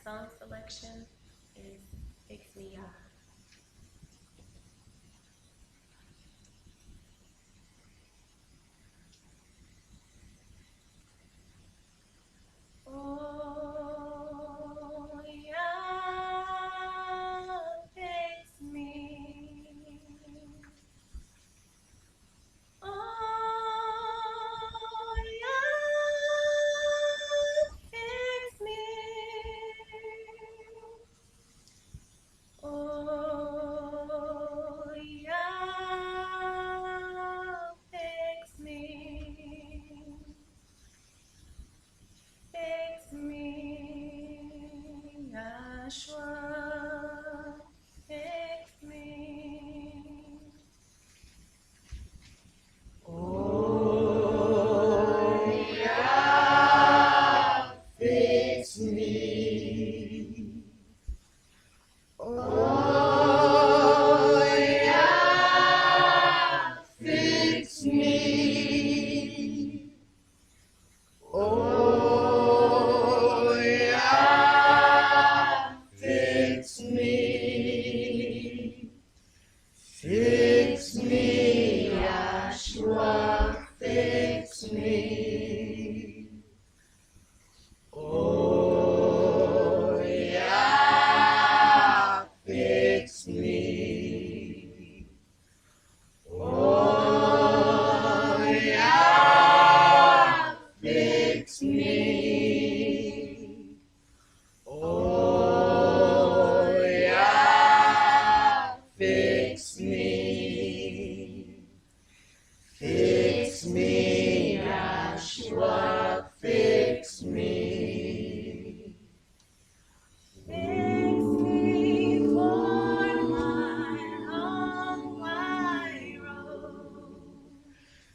song selection is Fix Me Up. Oh, yeah, fix me. Oh, yeah, fix me. Oh, yeah, fix me. Fix me, Yahshua, fix me. Oh, yeah, fix me. Oh, yeah, fix me. Oh, yeah, fix me. Fix me, Yahshua, fix me. Oh, yeah, fix me. Oh, yeah, fix me. Oh, yeah, fix me. Fix me, Yahshua, fix me. Fix me for my long white road.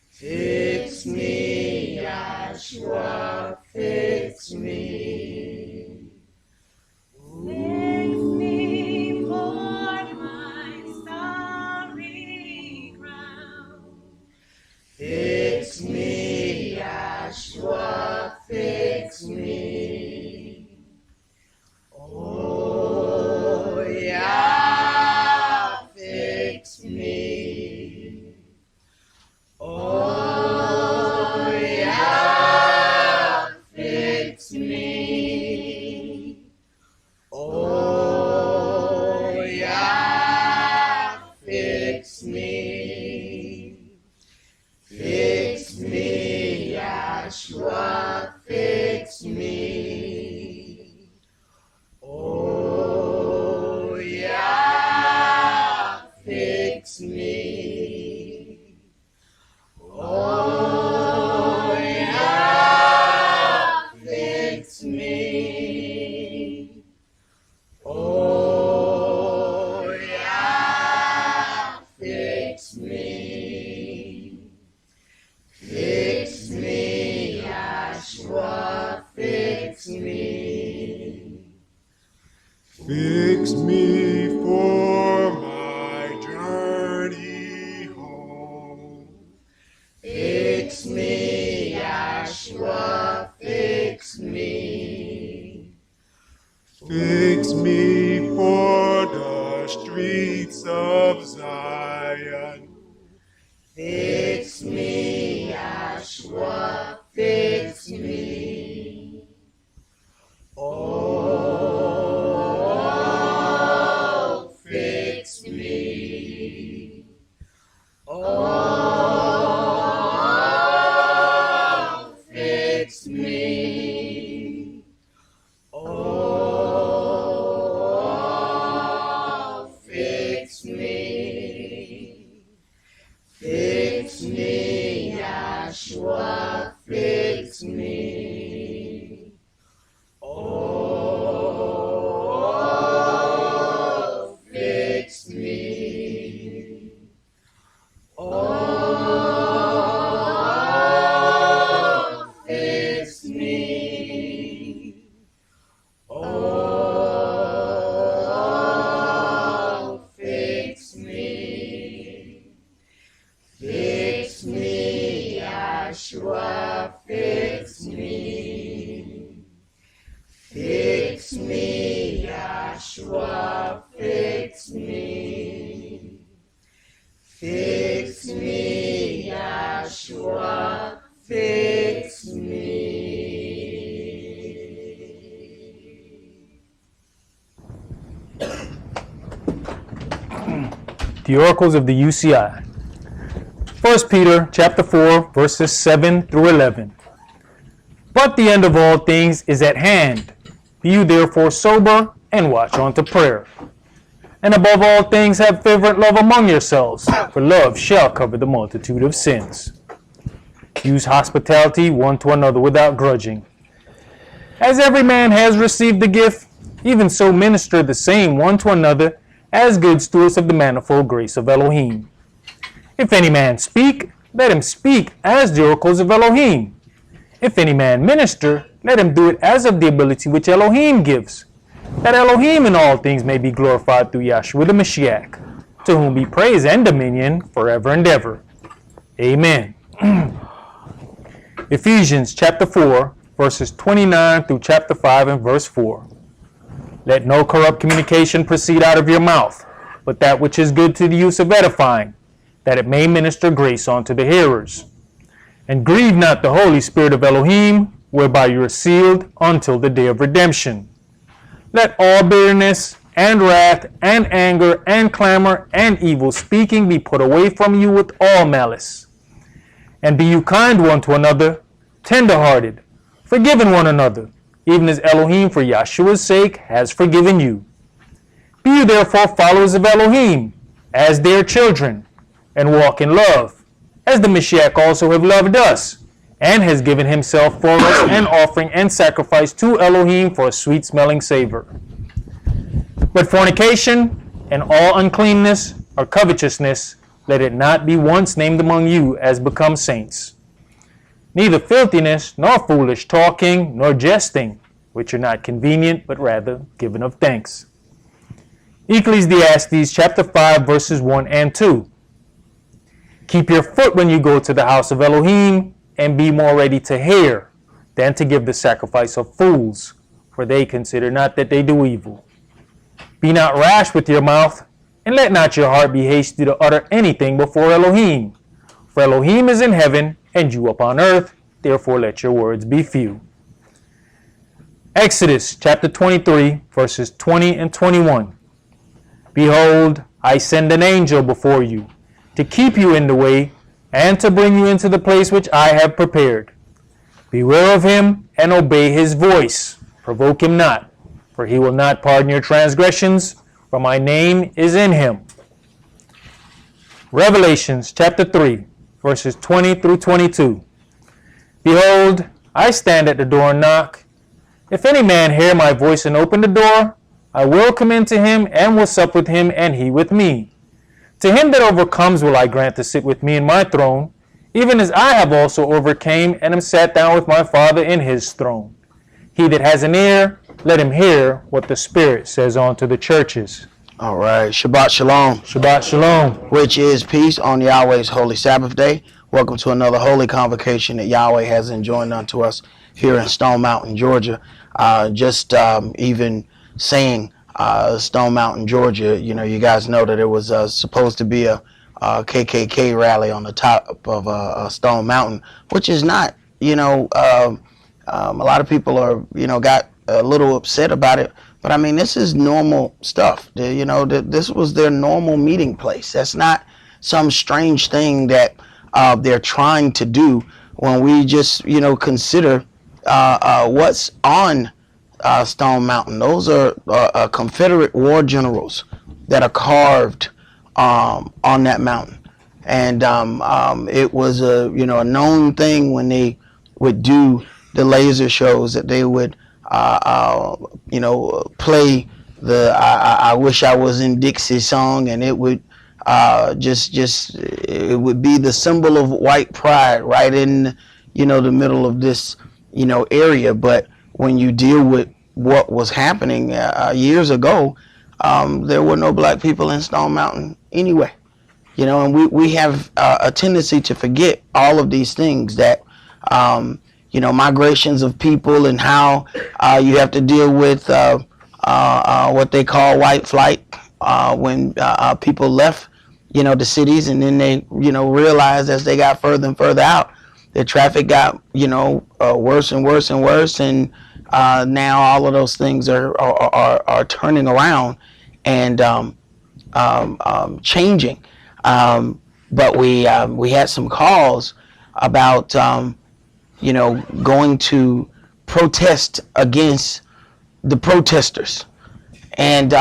Fix me, Yahshua, fix me. Fix me for my starry ground. Fix me, Yahshua, fix me. Oh, yeah, fix me. Oh, yeah, fix me. Oh, yeah, fix me. Fix me, Yahshua, fix me. Oh, yeah, fix me. Oh, yeah, fix me. Oh, yeah, fix me. Fix me, Yahshua, fix me. Fix me for my journey home. Fix me, Yahshua, fix me. Fix me for the streets of Zion. Fix me, Yahshua, fix me. Oh, fix me. Oh, fix me. Oh, fix me. Fix me, Yahshua, fix Fix me, Yahshua, fix me. The oracles of the UCI. 1 Peter chapter 4, verses 7 through 11. But the end of all things is at hand. Be you therefore sober and watch unto prayer. And above all things have fervent love among yourselves, for love shall cover the multitude of sins. Use hospitality one to another without grudging. As every man has received the gift, even so minister the same one to another as good stewards of the manifold grace of Elohim. If any man speak, let him speak as the oracles of Elohim. If any man minister, let him do it as of the ability which Elohim gives, that Elohim in all things may be glorified through Yahshua the Mashiach, to whom be praise and dominion forever and ever. Amen. Ephesians chapter 4, verses 29 through chapter 5 and verse 4. Let no corrupt communication proceed out of your mouth, but that which is good to the use of edifying, that it may minister grace unto the hearers. And grieve not the Holy Spirit of Elohim, whereby you are sealed until the day of redemption. Let all bitterness and wrath and anger and clamor and evil speaking be put away from you with all malice. And be you kind one to another, tender-hearted, forgiving one another, even as Elohim for Yahshua's sake has forgiven you. Be you therefore followers of Elohim, as their children, and walk in love, as the Mashiach also have loved us, and has given himself for us an offering and sacrifice to Elohim for a sweet-smelling savor. But fornication and all uncleanness or covetousness, let it not be once named among you as becomes saints. Neither filthiness, nor foolish talking, nor jesting, which are not convenient, but rather given of thanks. Ecclesiastes chapter 5, verses 1 and 2. Keep your foot when you go to the house of Elohim, and be more ready to hear than to give the sacrifice of fools, for they consider not that they do evil. Be not rash with your mouth, and let not your heart be hasty to utter anything before Elohim. For Elohim is in heaven, and you upon earth, therefore let your words be few. Exodus chapter 23, verses 20 and 21. Behold, I send an angel before you, to keep you in the way, and to bring you into the place which I have prepared. Beware of him, and obey his voice. Provoke him not, for he will not pardon your transgressions, for my name is in him. Revelations chapter 3, verses 20 through 22. Behold, I stand at the door and knock. If any man hear my voice and open the door, I will come into him and will sup with him and he with me. To him that overcomes will I grant to sit with me in my throne, even as I have also overcame and am sat down with my Father in his throne. He that has an ear, let him hear what the Spirit says unto the churches. All right. Shabbat Shalom. Shabbat Shalom. Which is peace on Yahweh's holy Sabbath day. Welcome to another holy convocation that Yahweh has enjoined unto us here in Stone Mountain, Georgia. Even saying Stone Mountain, Georgia, you guys know that it was supposed to be a KKK rally on the top of Stone Mountain, which is not. A lot of people are, got a little upset about it. But I mean, this is normal stuff. This was their normal meeting place. That's not some strange thing that they're trying to do when we just, consider what's on Stone Mountain. Those are Confederate war generals that are carved on that mountain. And it was a known thing when they would do the laser shows that they would play the I Wish I Was in Dixie song, and it would it would be the symbol of white pride right in the middle of this area. But when you deal with what was happening years ago, there were no black people in Stone Mountain anyway. And we have a tendency to forget all of these things that migrations of people, and how you have to deal with what they call white flight when people left the cities, and then they, realized as they got further and further out, the traffic got, worse and worse and worse, and now all of those things are turning around and changing. But we had some calls about going to protest against the protesters, and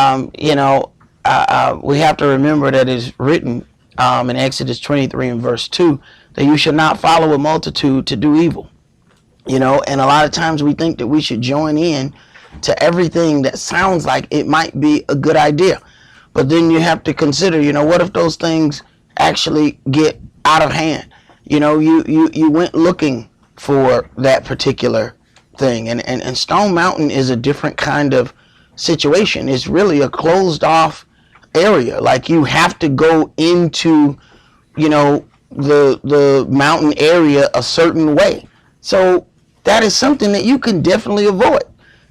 we have to remember that it's written in Exodus 23 and verse 2 that you should not follow a multitude to do evil. And a lot of times we think that we should join in to everything that sounds like it might be a good idea. But then you have to consider, what if those things actually get out of hand? You went looking for that particular thing. And Stone Mountain is a different kind of situation. It's really a closed off area. Like, you have to go into, the mountain area a certain way. So that is something that you can definitely avoid.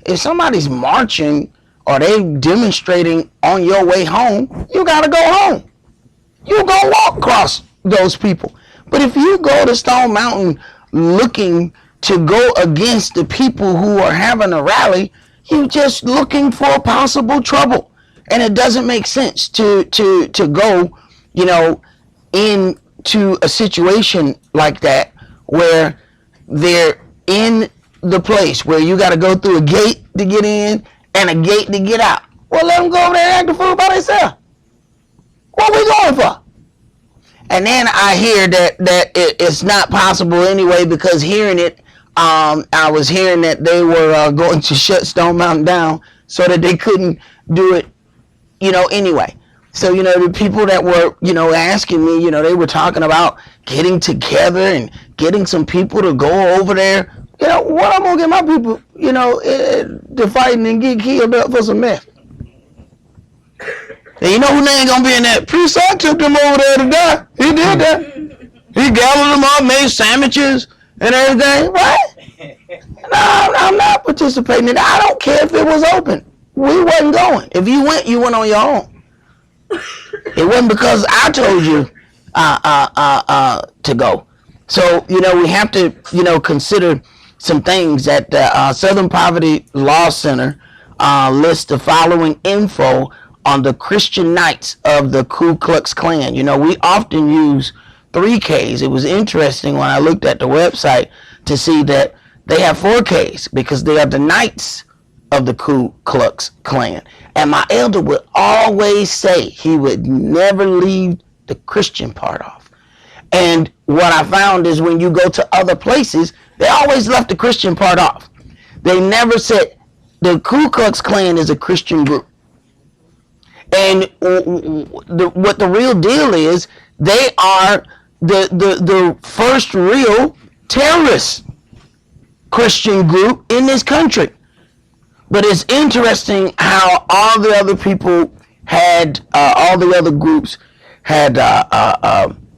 If somebody's marching or they demonstrating on your way home, you gotta go home. You go walk across those people. But if you go to Stone Mountain looking to go against the people who are having a rally, you just looking for possible trouble. And it doesn't make sense to go, into a situation like that where they're in the place where you got to go through a gate to get in and a gate to get out. Well, let them go over there and act the fool by themselves. What we going for? And then I hear that it's not possible anyway, because hearing it, I was hearing that they were going to shut Stone Mountain down so that they couldn't do it, anyway. So, the people that were, asking me, they were talking about getting together and getting some people to go over there. What I'm going to get my people, to fighting and get killed up for some meth. And you know who ain't going to be in that? Priesthood took them over there to die. He did that. He gathered them up, made sandwiches and everything. What? No, I'm not participating in it. I don't care if it was open. We wasn't going. If you went on your own. It wasn't because I told you to go. So, we have to, consider some things that the Southern Poverty Law Center lists the following info on the Christian Knights of the Ku Klux Klan. We often use 3Ks. It was interesting when I looked at the website to see that they have 4Ks because they are the Knights of the Ku Klux Klan. And my elder would always say he would never leave the Christian part off. And what I found is when you go to other places, they always left the Christian part off. They never said the Ku Klux Klan is a Christian group. And what the real deal is, they are the first real terrorist Christian group in this country. But it's interesting how all the other people had, all the other groups had,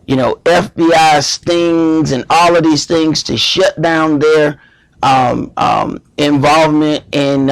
FBI stings and all of these things to shut down their involvement in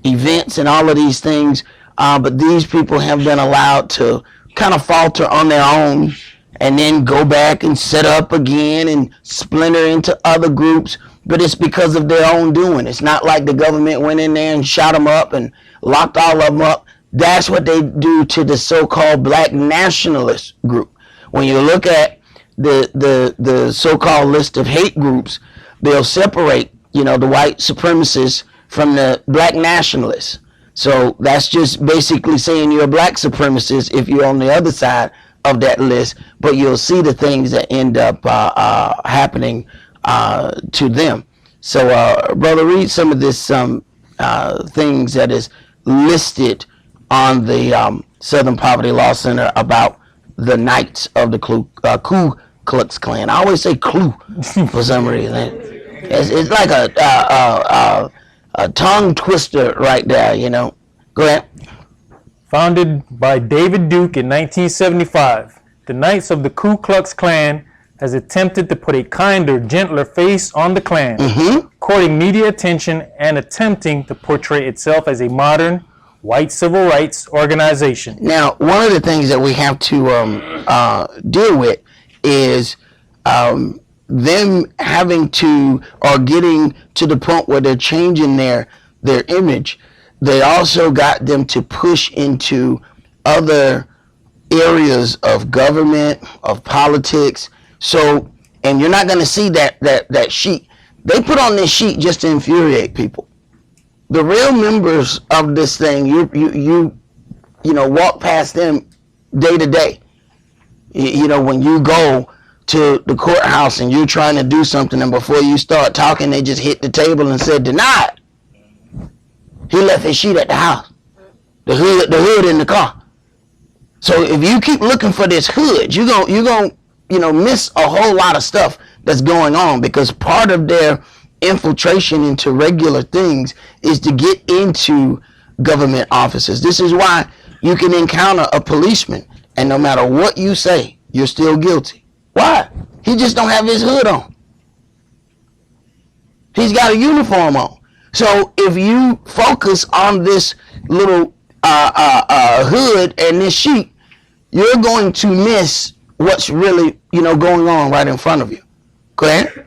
events and all of these things. But these people have been allowed to kind of falter on their own and then go back and set up again and splinter into other groups. But it's because of their own doing. It's not like the government went in there and shot them up and locked all of them up. That's what they do to the so-called black nationalist group. When you look at the so-called list of hate groups, they'll separate, the white supremacists from the black nationalists. So that's just basically saying you're a black supremacist if you're on the other side of that list. But you'll see the things that end up happening to them. So, brother, read some of this things that is listed on the Southern Poverty Law Center about the Knights of the Ku Klux Klan. I always say Klu for some reason. It's like a tongue twister right there, Go ahead. Founded by David Duke in 1975, the Knights of the Ku Klux Klan has attempted to put a kinder, gentler face on the Klan, courting media attention and attempting to portray itself as a modern, white civil rights organization. Now, one of the things that we have to deal with is them having to, or getting to the point where they're changing their image. They also got them to push into other areas of government, of politics. So, and you're not going to see that sheet. They put on this sheet just to infuriate people. The real members of this thing, you walk past them day to day. When you go to the courthouse and you're trying to do something, and before you start talking, they just hit the table and said, denied. He left his sheet at the house. The hood in the car. So if you keep looking for this hood, you're going miss a whole lot of stuff that's going on, because part of their infiltration into regular things is to get into government offices. This is why you can encounter a policeman and no matter what you say, you're still guilty. Why? He just don't have his hood on. He's got a uniform on. So if you focus on this little hood and this sheet, you're going to miss what's really, going on right in front of you. Go ahead.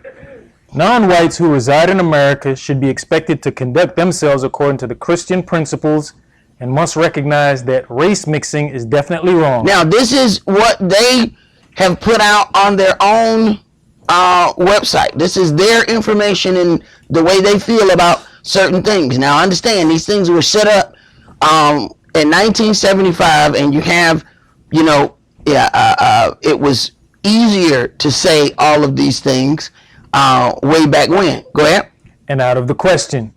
Non-whites who reside in America should be expected to conduct themselves according to the Christian principles and must recognize that race mixing is definitely wrong. Now, this is what they have put out on their own website. This is their information and the way they feel about certain things. Now, understand, these things were set up in 1975, and you have, it was easier to say all of these things way back when. Go ahead. And out of the question.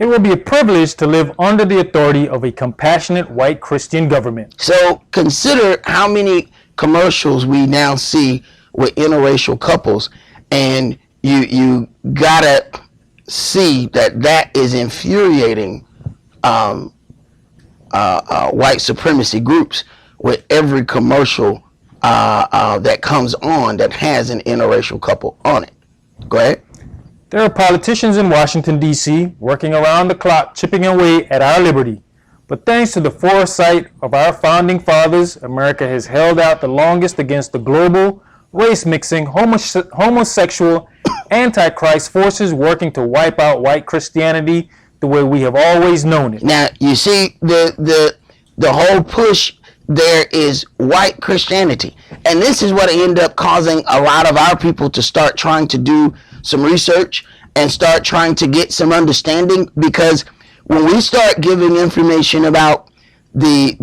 It will be a privilege to live under the authority of a compassionate white Christian government. So consider how many commercials we now see with interracial couples, and you gotta see that is infuriating white supremacy groups with every commercial that comes on that has an interracial couple on it. Go ahead. There are politicians in Washington, D.C. working around the clock, chipping away at our liberty. But thanks to the foresight of our founding fathers, America has held out the longest against the global, race-mixing, homosexual, antichrist forces working to wipe out white Christianity the way we have always known it. Now, you see, the whole push there is white Christianity. And this is what ended up causing a lot of our people to start trying to do some research and start trying to get some understanding, because when we start giving information about the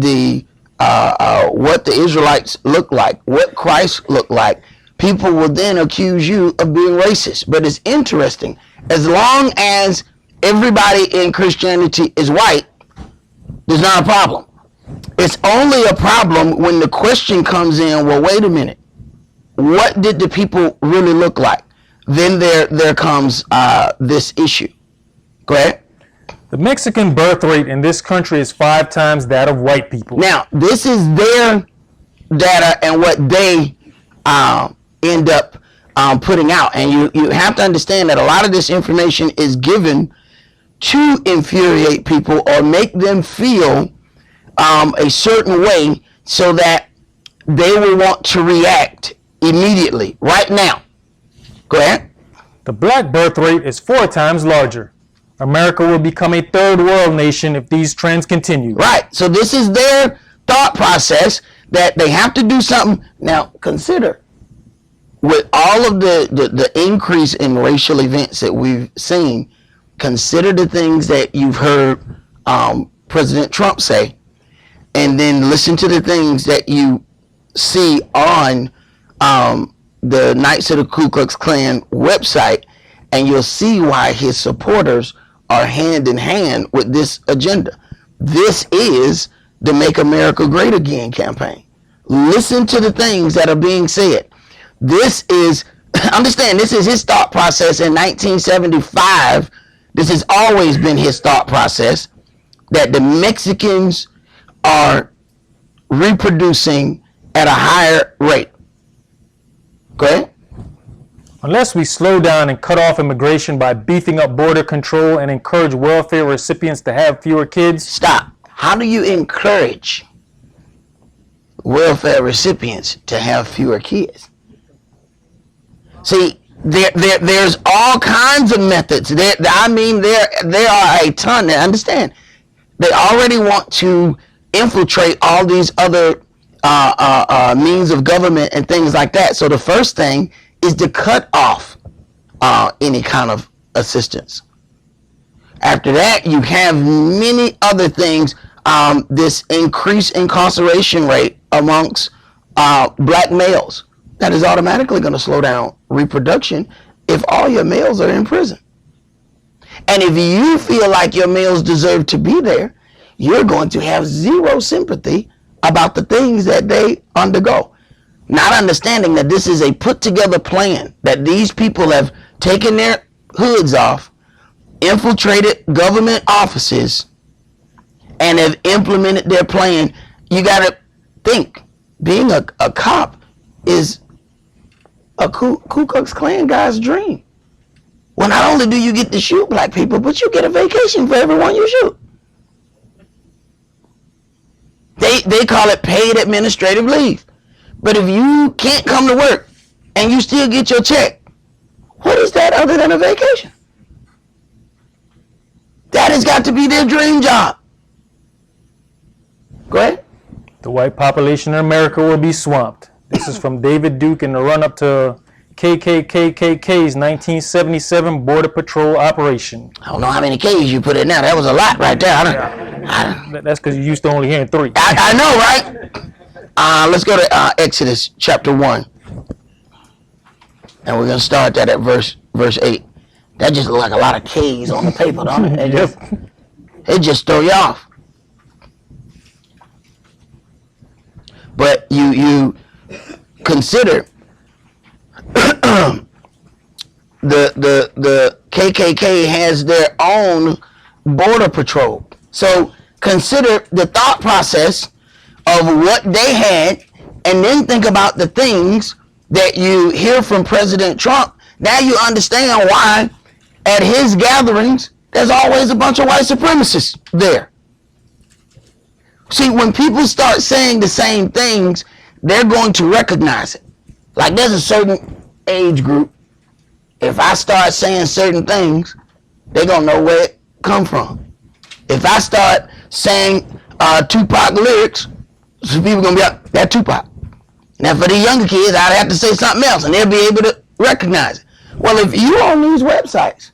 what the Israelites look like, what Christ looked like, people will then accuse you of being racist. But it's interesting, as long as everybody in Christianity is white, there's not a problem. It's only a problem when the question comes in, well, wait a minute, what did the people really look like? Then there comes this issue. Go ahead. The Mexican birth rate in this country is 5 times that of white people. Now, this is their data and what they end up putting out. And you have to understand that a lot of this information is given to infuriate people or make them feel a certain way so that they will want to react immediately, right now. Go ahead. The black birth rate is 4 times larger. America will become a third world nation if these trends continue. Right. So this is their thought process, that they have to do something. Now, consider, with all of the increase in racial events that we've seen, consider the things that you've heard President Trump say, and then listen to the things that you see on the Knights of the Ku Klux Klan website, and you'll see why his supporters are hand in hand with this agenda. This is the Make America Great Again campaign. Listen to the things that are being said. This is, understand, this is his thought process in 1975. This has always been his thought process, that the Mexicans are reproducing at a higher rate. Go ahead. Unless we slow down and cut off immigration by beefing up border control and encourage welfare recipients to have fewer kids. Stop. How do you encourage welfare recipients to have fewer kids? See, there's all kinds of methods. There are a ton. Understand, they already want to infiltrate all these other means of government and things like that. So the first thing is to cut off any kind of assistance. After that, you have many other things. This increased incarceration rate amongst black males, that is automatically going to slow down reproduction if all your males are in prison. And if you feel like your males deserve to be there, you're going to have zero sympathy about the things that they undergo. Not understanding that this is a put together plan, that these people have taken their hoods off, infiltrated government offices, and have implemented their plan. You got to think, being a cop is a Ku Klux Klan guy's dream. Well, not only do you get to shoot black people, but you get a vacation for everyone you shoot. They call it paid administrative leave. But if you can't come to work and you still get your check, what is that other than a vacation? That has got to be their dream job. Go ahead. The white population in America will be swamped. This is from David Duke in the run-up to KKKK's 1977 Border Patrol operation. I don't know how many K's you put in there. That was a lot right there. That's because you used to only hearing 3. I know, right? Let's go to Exodus chapter 1. And we're going to start that at verse 8. That just look like a lot of K's on the paper, don't it? It just throw you off. But you consider the KKK has their own border patrol. So consider the thought process of what they had, and then think about the things that you hear from President Trump. Now you understand why at his gatherings there's always a bunch of white supremacists there. See, when people start saying the same things, they're going to recognize it. Like there's a certain age group, if I start saying certain things, they're going to know where it come from. If I start saying Tupac lyrics, so people going to be like, that Tupac. Now for the younger kids, I'd have to say something else and they'll be able to recognize it. Well, if you're on these websites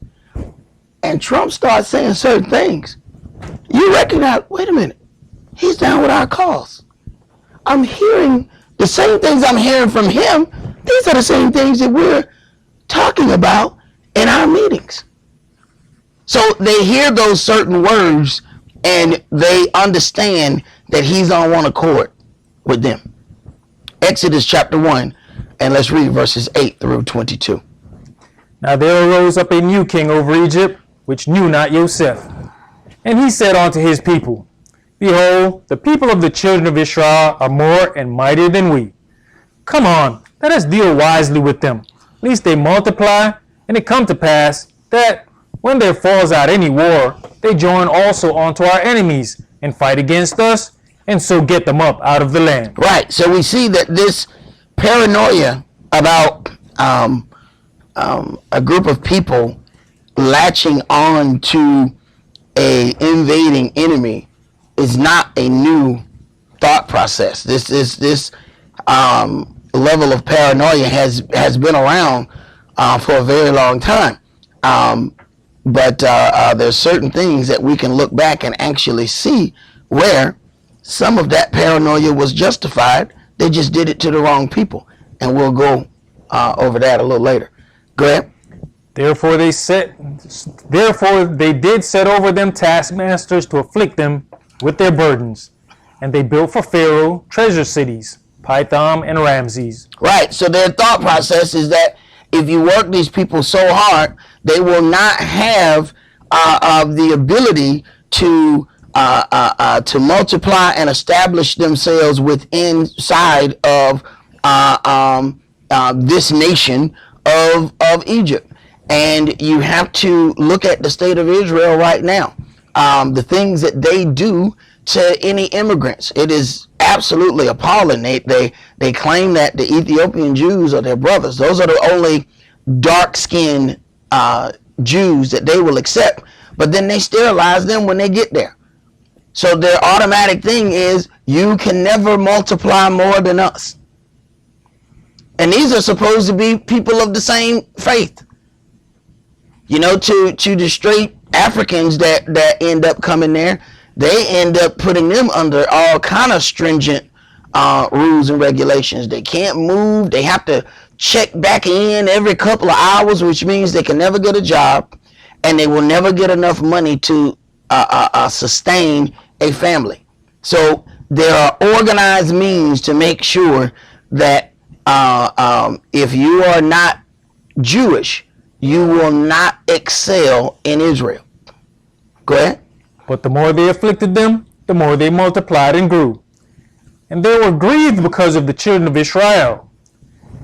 and Trump starts saying certain things, you recognize, wait a minute, he's down with our cause. I'm hearing the same things I'm hearing from him. These are the same things that we're talking about in our meetings. So they hear those certain words and they understand that he's on one accord with them. Exodus chapter 1, and let's read verses 8 through 22. Now there arose up a new king over Egypt, which knew not Joseph. And he said unto his people, Behold, the people of the children of Israel are more and mightier than we. Come on, let us deal wisely with them, lest they multiply, and it come to pass that when there falls out any war, they join also unto our enemies, and fight against us, and so get them up out of the land. Right, so we see that this paranoia about a group of people latching on to a invading enemy is not a new thought process. This level of paranoia has been around for a very long time. But there's certain things that we can look back and actually see where some of that paranoia was justified. They just did it to the wrong people. And we'll go over that a little later. Go ahead. Therefore they did set over them taskmasters to afflict them with their burdens. And they built for Pharaoh treasure cities, Pithom and Ramses. Right, so their thought process is that if you work these people so hard, they will not have the ability to multiply and establish themselves inside of this nation of Egypt. And you have to look at the state of Israel right now. The things that they do to any immigrants. It is absolutely appalling. They claim that the Ethiopian Jews are their brothers. Those are the only dark-skinned Jews that they will accept. But then they sterilize them when they get there. So their automatic thing is, you can never multiply more than us. And these are supposed to be people of the same faith. You know, to the straight Africans that end up coming there, they end up putting them under all kind of stringent rules and regulations. They can't move. They have to check back in every couple of hours, which means they can never get a job, and they will never get enough money to sustain a family. So there are organized means to make sure that if you are not Jewish, you will not excel in Israel. Go ahead. But the more they afflicted them, the more they multiplied and grew. And they were grieved because of the children of Israel.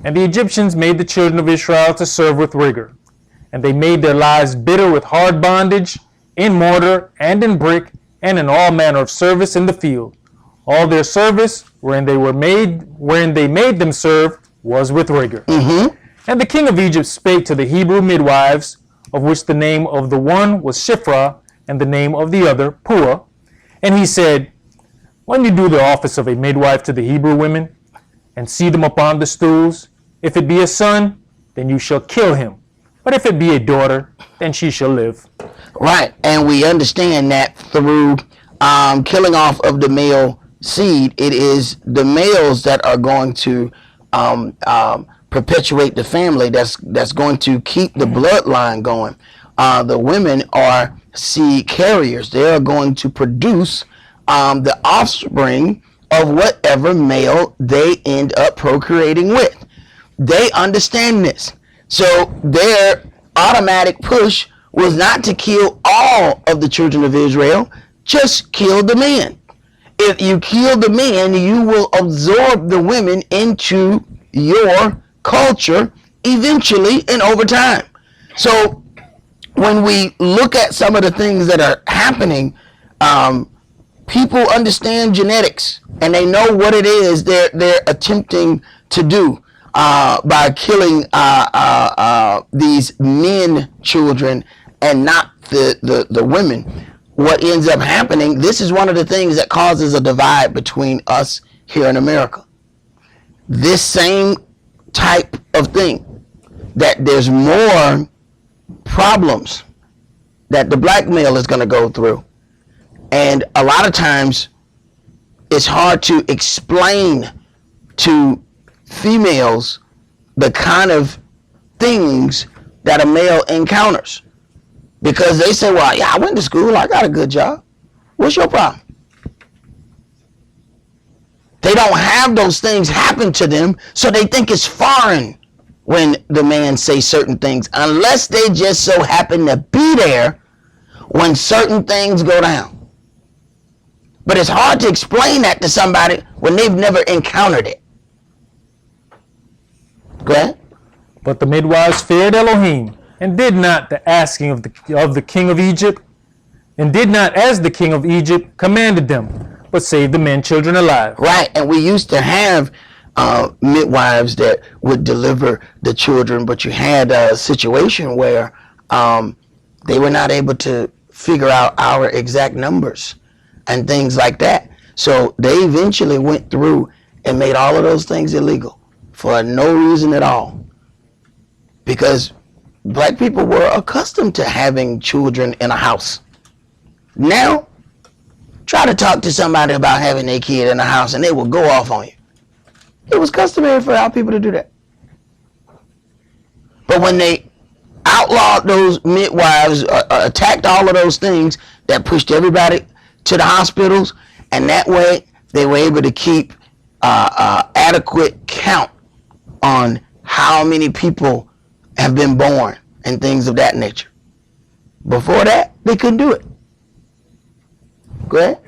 And the Egyptians made the children of Israel to serve with rigor. And they made their lives bitter with hard bondage, in mortar and in brick, and in all manner of service in the field. All their service, wherein they made them serve, was with rigor. Mm-hmm. And the king of Egypt spake to the Hebrew midwives, of which the name of the one was Shiphrah, and the name of the other Puah. And he said, when you do the office of a midwife to the Hebrew women, and see them upon the stools, if it be a son, then you shall kill him. But if it be a daughter, then she shall live. Right, and we understand that through killing off of the male seed, it is the males that are going to perpetuate the family, that's going to keep the bloodline going. The women are seed carriers. They are going to produce the offspring of whatever male they end up procreating with. They understand this. So their automatic push was not to kill all of the children of Israel, just kill the men. If you kill the men, you will absorb the women into your culture eventually and over time. So when we look at some of the things that are happening, people understand genetics and they know what it is they're attempting to do by killing these men children and not the women. What ends up happening, this is one of the things that causes a divide between us here in America. This same type of thing, that there's more problems that the black male is going to go through. And a lot of times it's hard to explain to females the kind of things that a male encounters, because they say, well, yeah, I went to school, I got a good job. What's your problem? They don't have those things happen to them, so they think it's foreign when the man says certain things, unless they just so happen to be there when certain things go down. But it's hard to explain that to somebody when they've never encountered it. Go ahead. But the midwives feared Elohim, and did not the asking of the king of Egypt, and did not as the king of Egypt commanded them, but saved the men children alive. Right, and we used to have midwives that would deliver the children, but you had a situation where they were not able to figure out our exact numbers and things like that. So they eventually went through and made all of those things illegal for no reason at all, because black people were accustomed to having children in a house. Now, try to talk to somebody about having a kid in a house and they will go off on you. It was customary for our people to do that. But when they outlawed those midwives, attacked all of those things, that pushed everybody to the hospitals, and that way they were able to keep adequate count on how many people have been born and things of that nature. Before that, they couldn't do it. Go ahead.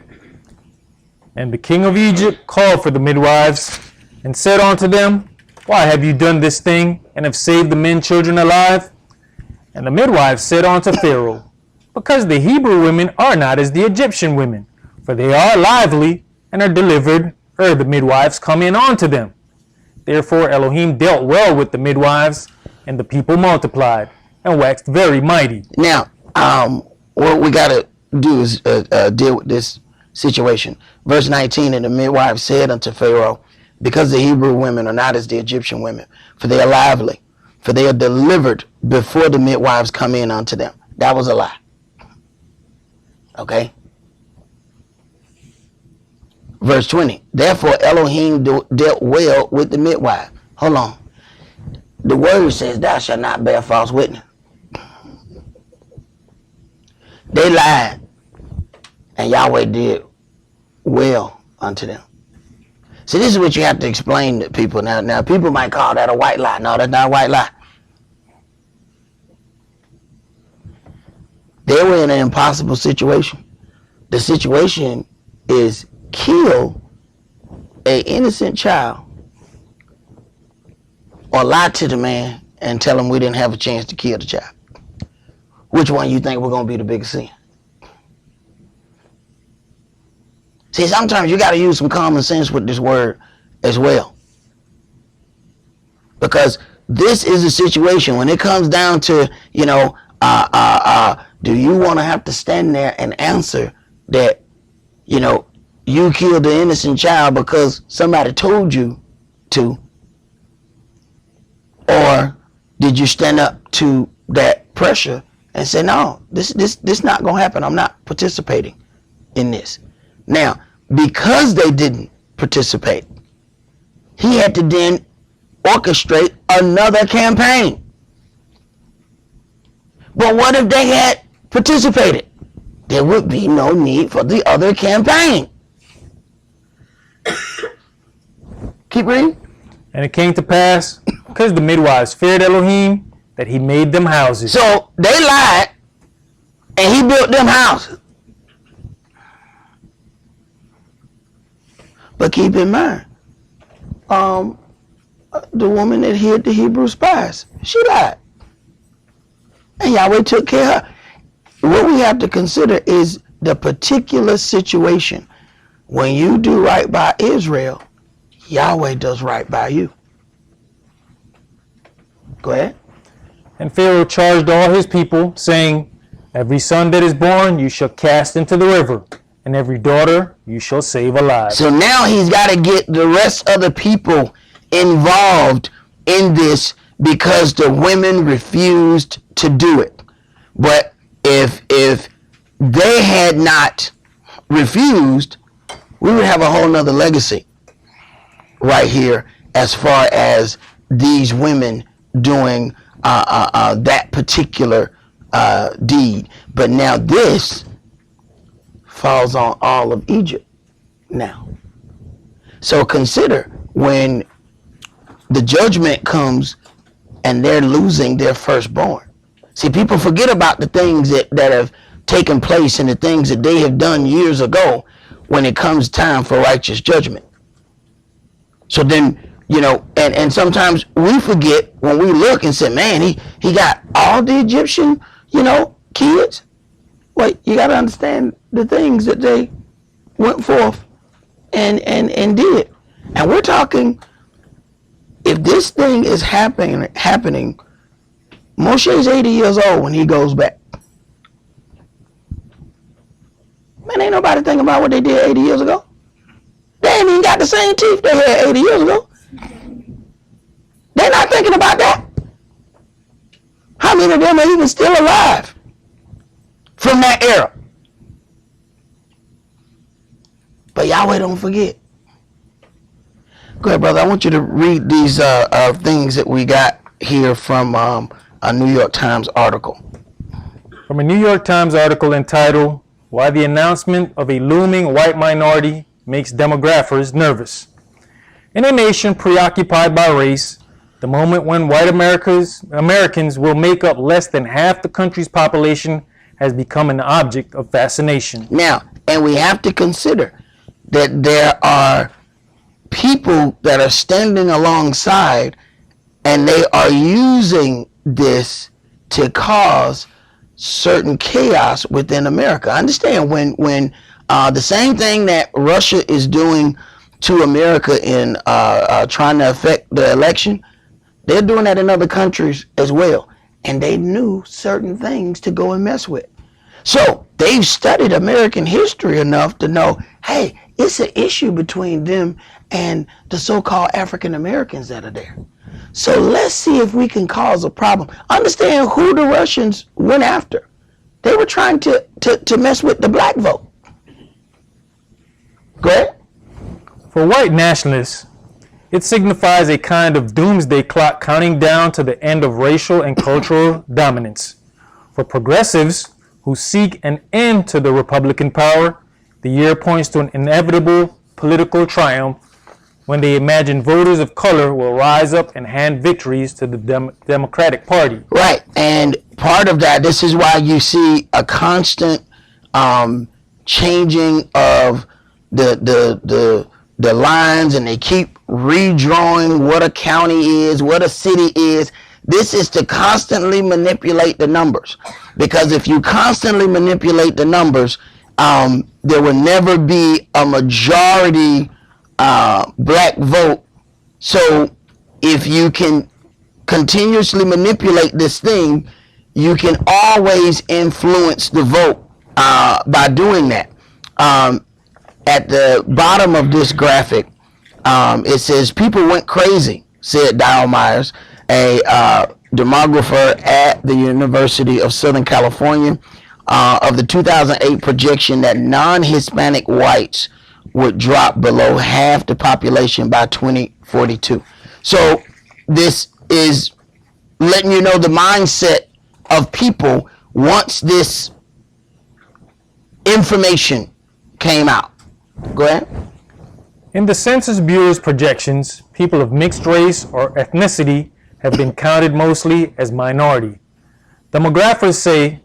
And the king of Egypt called for the midwives, and said unto them, why have you done this thing, and have saved the men children alive? And the midwives said unto Pharaoh, because the Hebrew women are not as the Egyptian women, for they are lively and are delivered, ere the midwives come in unto them. Therefore Elohim dealt well with the midwives, and the people multiplied and waxed very mighty. Now, what we got to do is deal with this situation. Verse 19, and the midwives said unto Pharaoh, because the Hebrew women are not as the Egyptian women, for they are lively, for they are delivered before the midwives come in unto them. That was a lie. Okay? Verse 20, therefore Elohim dealt well with the midwife. Hold on. The word says, thou shalt not bear false witness. They lied, and Yahweh did well unto them. See, this is what you have to explain to people. Now people might call that a white lie. No, that's not a white lie. They were in an impossible situation. The situation is kill an innocent child or lie to the man and tell him we didn't have a chance to kill the child. Which one you think we're going to be the biggest sin? See, sometimes you got to use some common sense with this word as well. Because this is a situation when it comes down to, do you want to have to stand there and answer that, you killed the innocent child because somebody told you to? Or did you stand up to that pressure and say, no, this not going to happen. I'm not participating in this. Now, because they didn't participate, he had to then orchestrate another campaign. But what if they had participated? There would be no need for the other campaign. Keep reading. And it came to pass, because the midwives feared Elohim, that he made them houses. So they lied, and he built them houses. But keep in mind, the woman that hid the Hebrew spies, she lied. And Yahweh took care of her. What we have to consider is the particular situation. When you do right by Israel, Yahweh does right by you. Go ahead. And Pharaoh charged all his people, saying, every son that is born you shall cast into the river, and every daughter you shall save alive. So now he's got to get the rest of the people involved in this because the women refused to do it. But if they had not refused, we would have a whole nother legacy right here as far as these women doing that particular deed. But now this falls on all of Egypt now. So consider when the judgment comes and they're losing their firstborn. See, people forget about the things that have taken place and the things that they have done years ago when it comes time for righteous judgment. So then, and sometimes we forget when we look and say, man, he got all the Egyptian, kids. Wait, you got to understand the things that they went forth and did. And we're talking, if this thing is happening, Moshe's 80 years old when he goes back. Man, ain't nobody thinking about what they did 80 years ago. They ain't even got the same teeth they had 80 years ago. They're not thinking about that. How many of them are even still alive from that era? But Yahweh don't forget. Go ahead, brother. I want you to read these things that we got here from a New York Times article. From a New York Times article entitled, Why the Announcement of a Looming White Minority Makes Demographers Nervous. In a nation preoccupied by race, the moment when white Americans will make up less than half the country's population has become an object of fascination. Now, and we have to consider that there are people that are standing alongside and they are using this to cause certain chaos within America. Understand when The same thing that Russia is doing to America in trying to affect the election, they're doing that in other countries as well. And they knew certain things to go and mess with. So they've studied American history enough to know, hey, it's an issue between them and the so-called African Americans that are there. So let's see if we can cause a problem. Understand who the Russians went after. They were trying to mess with the black vote. Go ahead. For white nationalists, it signifies a kind of doomsday clock counting down to the end of racial and cultural dominance. For progressives who seek an end to the Republican power, the year points to an inevitable political triumph when they imagine voters of color will rise up and hand victories to the Democratic Party. Right, and part of that, this is why you see a constant changing of the lines, and they keep redrawing what a county is, what a city is. This is to constantly manipulate the numbers, because if you constantly manipulate the numbers, there will never be a majority black vote. So if you can continuously manipulate this thing, you can always influence the vote by doing that. At the bottom of this graphic, it says, people went crazy, said Dial Myers, a demographer at the University of Southern California, of the 2008 projection that non-Hispanic whites would drop below half the population by 2042. So this is letting you know the mindset of people once this information came out. Go ahead. In the Census Bureau's projections, people of mixed race or ethnicity have been counted mostly as minority. Demographers say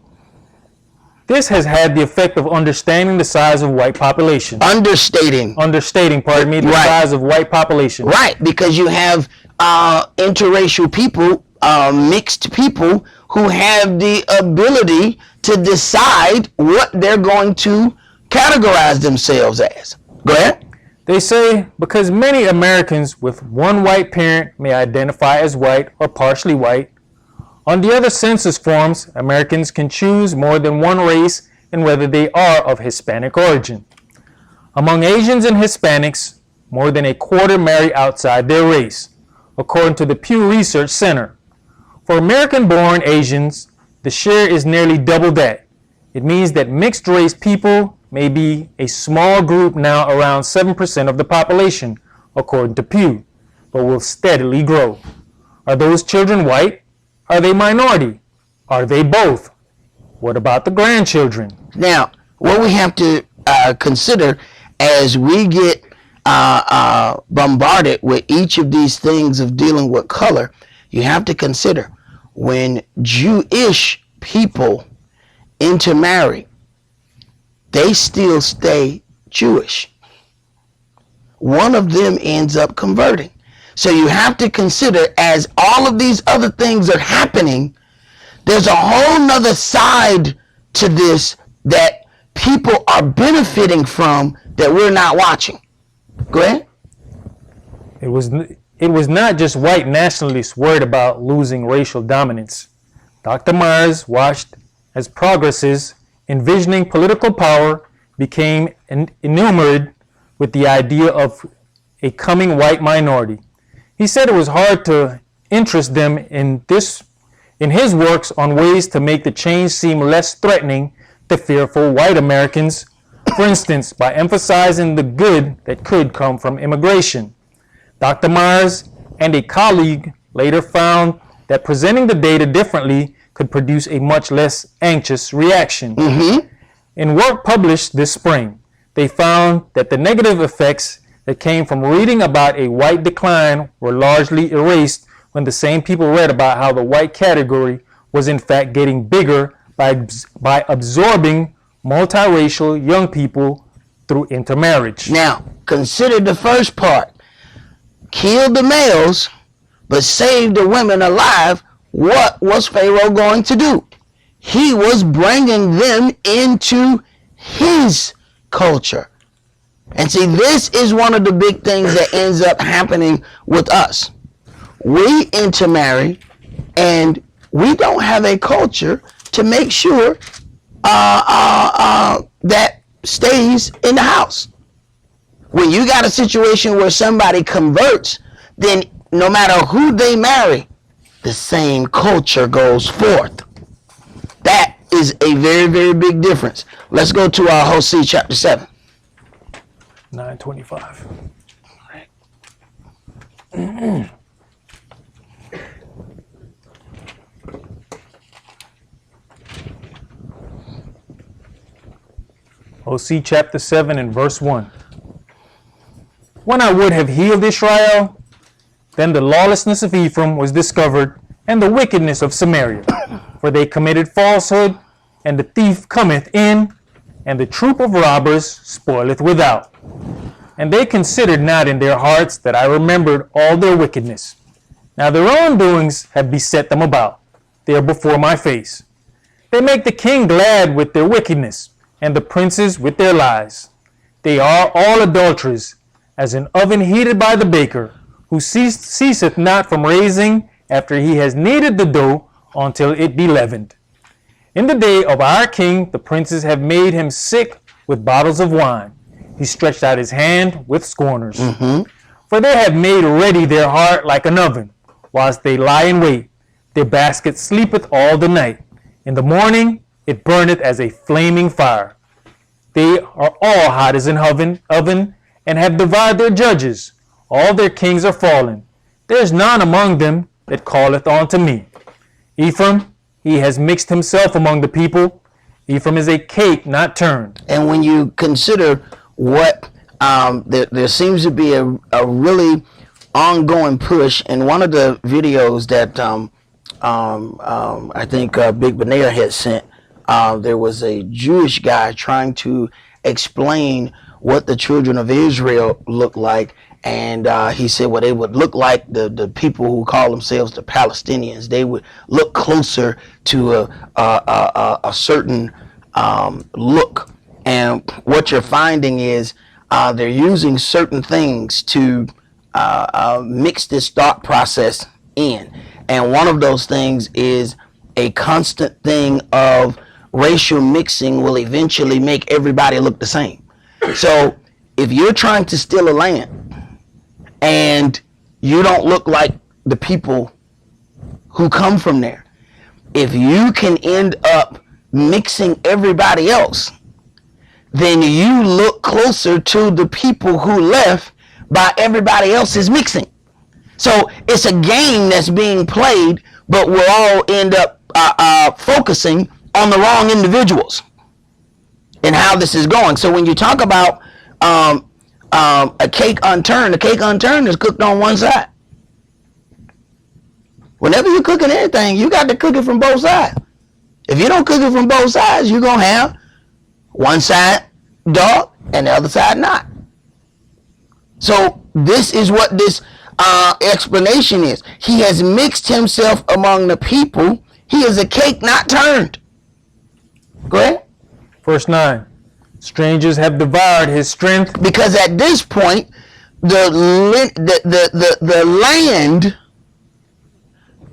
this has had the effect of understanding the size of white population. Understating, the size of white population. Right, because you have interracial people, mixed people who have the ability to decide what they're going to categorize themselves as. Go ahead. They say because many Americans with one white parent may identify as white or partially white. On the other census forms, Americans can choose more than one race and whether they are of Hispanic origin. Among Asians and Hispanics, more than a quarter marry outside their race, according to the Pew Research Center. For American-born Asians, the share is nearly double that. It means that mixed-race people may be a small group now, around 7% of the population, according to Pew, but will steadily grow. Are those children white? Are they minority? Are they both? What about the grandchildren? Now, what we have to consider as we get bombarded with each of these things of dealing with color, you have to consider when Jewish people intermarry, they still stay Jewish. One of them ends up converting. So you have to consider, as all of these other things are happening, there's a whole nother side to this that people are benefiting from that we're not watching. Go ahead. It was not just white nationalists worried about losing racial dominance. Dr. Myers watched as progressives envisioning political power became enamored with the idea of a coming white minority. He said it was hard to interest them in his works on ways to make the change seem less threatening to fearful white Americans, for instance, by emphasizing the good that could come from immigration. Dr. Myers and a colleague later found that presenting the data differently could produce a much less anxious reaction. In work published this spring, they found that the negative effects that came from reading about a white decline were largely erased when the same people read about how the white category was in fact getting bigger by absorbing multiracial young people through intermarriage. Now, consider the first part. Killed the males, but saved the women alive. What was Pharaoh going to do? He was bringing them into his culture. And see, this is one of the big things that ends up happening with us. We intermarry, and we don't have a culture to make sure that stays in the house. When you got a situation where somebody converts, then no matter who they marry, the same culture goes forth. That is a very, very big difference. Let's go to Hosea chapter 7. 9:25. Hosea chapter 7 and verse 1. When I would have healed Israel, then the lawlessness of Ephraim was discovered, and the wickedness of Samaria. For they committed falsehood, and the thief cometh in, and the troop of robbers spoileth without. And they considered not in their hearts that I remembered all their wickedness. Now their own doings have beset them about. They are before my face. They make the king glad with their wickedness, and the princes with their lies. They are all adulterers, as an oven heated by the baker, who ceaseth not from raising after he has kneaded the dough until it be leavened. In the day of our king, the princes have made him sick with bottles of wine. He stretched out his hand with scorners. For they have made ready their heart like an oven, whilst they lie in wait. Their basket sleepeth all the night. In the morning it burneth as a flaming fire. They are all hot as an oven, and have devoured their judges. All their kings are fallen. There is none among them that calleth unto me. Ephraim, he has mixed himself among the people. Ephraim is a cake not turned. And when you consider what there seems to be a really ongoing push, in one of the videos that I think Big Benaya had sent, there was a Jewish guy trying to explain what the children of Israel look like, and he said, well, they would look like the people who call themselves the Palestinians. They would look closer to a certain look, and what you're finding is they're using certain things to mix this thought process in, and one of those things is a constant thing of racial mixing will eventually make everybody look the same. So if you're trying to steal a land and you don't look like the people who come from there, if you can end up mixing everybody else, then you look closer to the people who left by everybody else's mixing. So it's a game that's being played, but we'll all end up focusing on the wrong individuals and how this is going. So when you talk about a cake unturned is cooked on one side. Whenever you're cooking anything, you got to cook it from both sides. If you don't cook it from both sides, you're going to have one side dark and the other side not. So this is what this explanation is. He has mixed himself among the people. He is a cake not turned. Go ahead. Verse 9. Strangers have devoured his strength. Because at this point, the land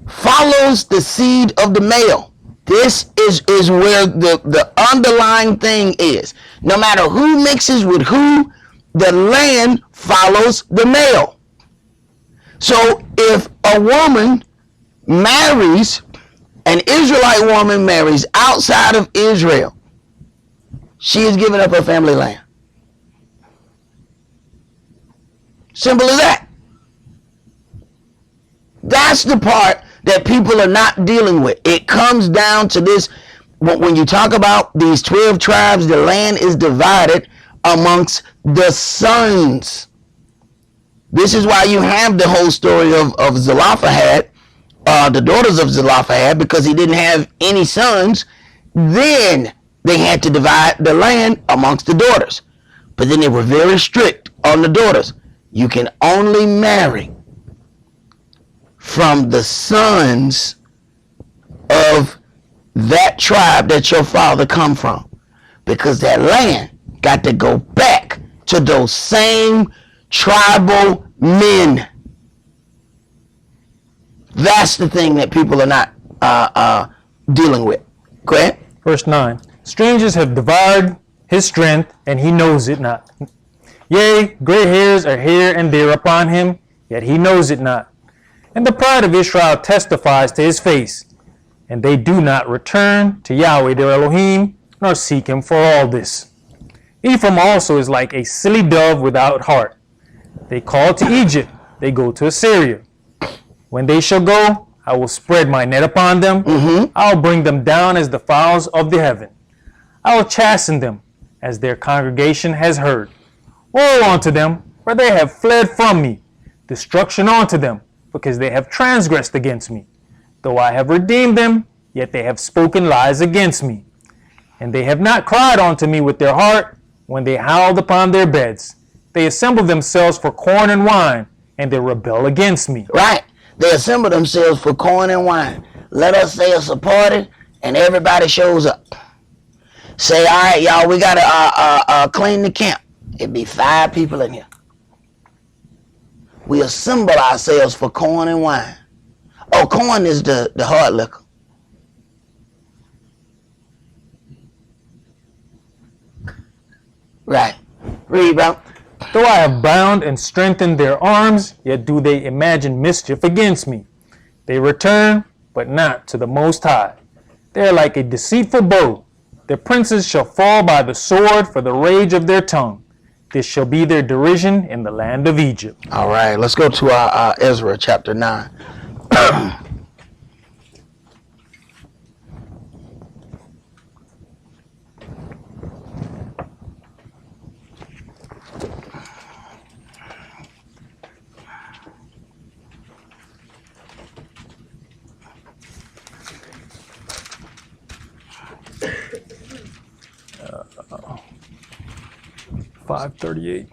follows the seed of the male. This is where the underlying thing is. No matter who mixes with who, the land follows the male. So if a woman marries, an Israelite woman marries outside of Israel, she is giving up her family land. Simple as that. That's the part that people are not dealing with. It comes down to this. When you talk about these 12 tribes, the land is divided amongst the sons. This is why you have the whole story of Zelophehad, the daughters of Zelophehad, because he didn't have any sons. Then they had to divide the land amongst the daughters. But then they were very strict on the daughters. You can only marry from the sons of that tribe that your father come from, because that land got to go back to those same tribal men. That's the thing that people are not dealing with. Go ahead. Verse 9. Strangers have devoured his strength, and he knows it not. Yea, gray hairs are here and there upon him, yet he knows it not. And the pride of Israel testifies to his face, and they do not return to Yahweh their Elohim, nor seek him for all this. Ephraim also is like a silly dove without heart. They call to Egypt, they go to Assyria. When they shall go, I will spread my net upon them. I will bring them down as the fowls of the heaven. I will chasten them as their congregation has heard. Woe unto them, for they have fled from me. Destruction unto them, because they have transgressed against me. Though I have redeemed them, yet they have spoken lies against me. And they have not cried unto me with their heart when they howled upon their beds. They assemble themselves for corn and wine, and they rebel against me. Right. They assemble themselves for corn and wine. Let us say it's a party, and everybody shows up. Say, all right, y'all, we got to clean the camp. It'd be 5 people in here. We assemble ourselves for corn and wine. Oh, corn is the hard liquor. Right. Read, bro. Though I have bound and strengthened their arms, yet do they imagine mischief against me. They return, but not to the Most High. They are like a deceitful bow. Their princes shall fall by the sword for the rage of their tongue. This shall be their derision in the land of Egypt. All right, let's go to our Ezra chapter 9. Uh, 538.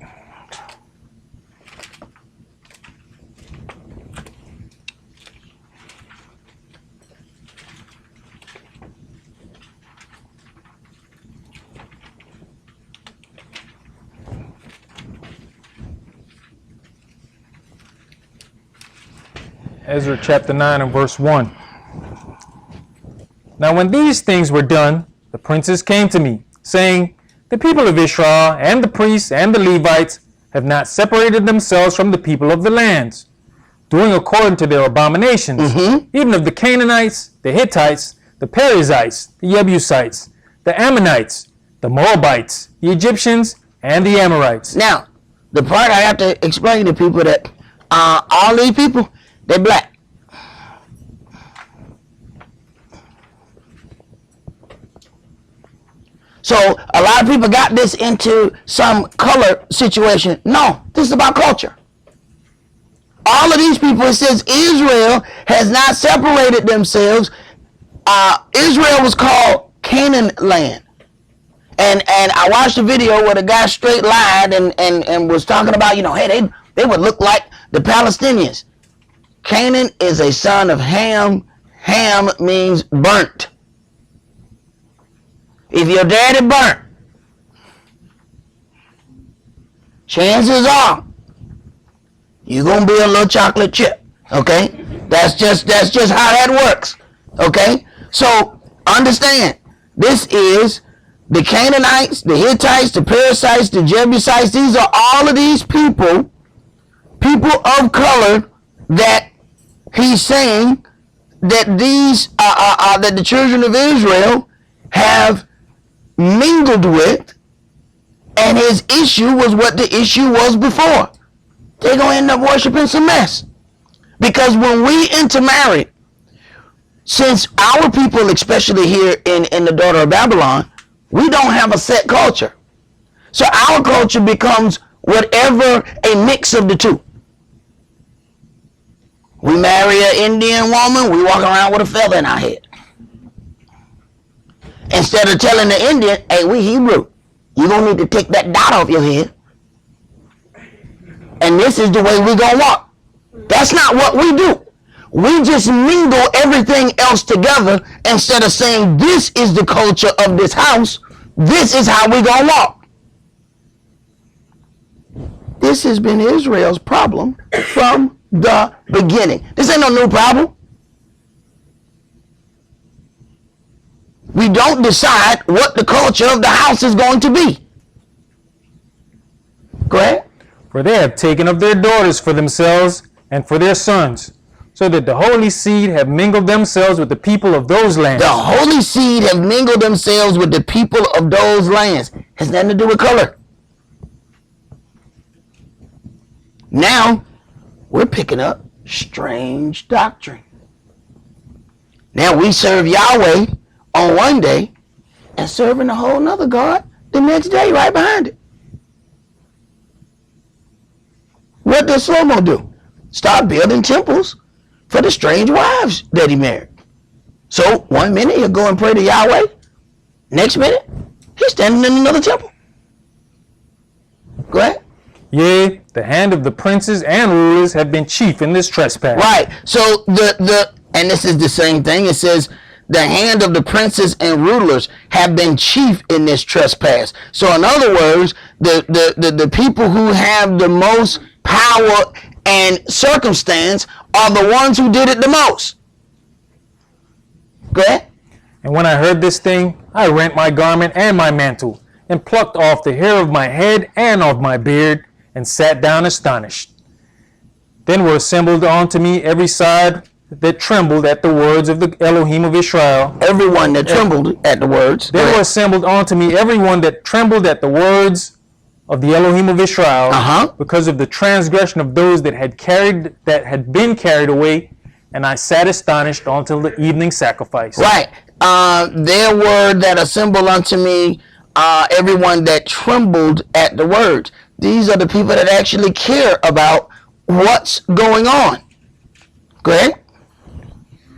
Ezra chapter 9 and verse 1. Now when these things were done, the princes came to me, saying, the people of Israel and the priests and the Levites have not separated themselves from the people of the lands, doing according to their abominations, even of the Canaanites, the Hittites, the Perizzites, the Jebusites, the Ammonites, the Moabites, the Egyptians, and the Amorites. Now, the part I have to explain to people that all these people, they're black. So a lot of people got this into some color situation. No, this is about culture. All of these people, it says Israel has not separated themselves. Israel was called Canaan land. And I watched a video where the guy straight lied and was talking about, hey, they would look like the Palestinians. Canaan is a son of Ham. Ham means burnt. If your daddy burnt, chances are you're gonna be a little chocolate chip. Okay? That's just how that works. Okay? So understand, this is the Canaanites, the Hittites, the Perizzites, the Jebusites. These are all of these people of color that he's saying that these that the children of Israel have mingled with, and his issue was what the issue was before. They're going to end up worshiping some mess. Because when we intermarry, since our people, especially here in the daughter of Babylon, we don't have a set culture. So our culture becomes whatever a mix of the two. We marry an Indian woman, we walk around with a feather in our head. Instead of telling the Indian, hey, we Hebrew, you're going to need to take that dot off your head. And this is the way we're going to walk. That's not what we do. We just mingle everything else together instead of saying this is the culture of this house. This is how we're going to walk. This has been Israel's problem from the beginning. This ain't no new problem. We don't decide what the culture of the house is going to be. Go ahead. For they have taken up their daughters for themselves and for their sons, so that the holy seed have mingled themselves with the people of those lands. The holy seed have mingled themselves with the people of those lands. Has nothing to do with color. Now, we're picking up strange doctrine. Now we serve Yahweh on one day and serving a whole nother God the next day right behind it. What does Shlomo do? Start building temples for the strange wives that he married. So 1 minute he'll go and pray to Yahweh. Next minute, he's standing in another temple. Go ahead. Yea, the hand of the princes and rulers have been chief in this trespass. Right. So and this is the same thing. It says the hand of the princes and rulers have been chief in this trespass. So in other words, the people who have the most power and circumstance are the ones who did it the most. Go ahead. And when I heard this thing, I rent my garment and my mantle, and plucked off the hair of my head and of my beard, and sat down astonished. Then were assembled unto me every side that trembled at the words of the Elohim of Israel. Everyone that trembled at the words. Then were assembled unto me everyone that trembled at the words of the Elohim of Israel, because of the transgression of those that had been carried away, and I sat astonished until the evening sacrifice. Right. There were that assembled unto me everyone that trembled at the words. These are the people that actually care about what's going on. Go ahead.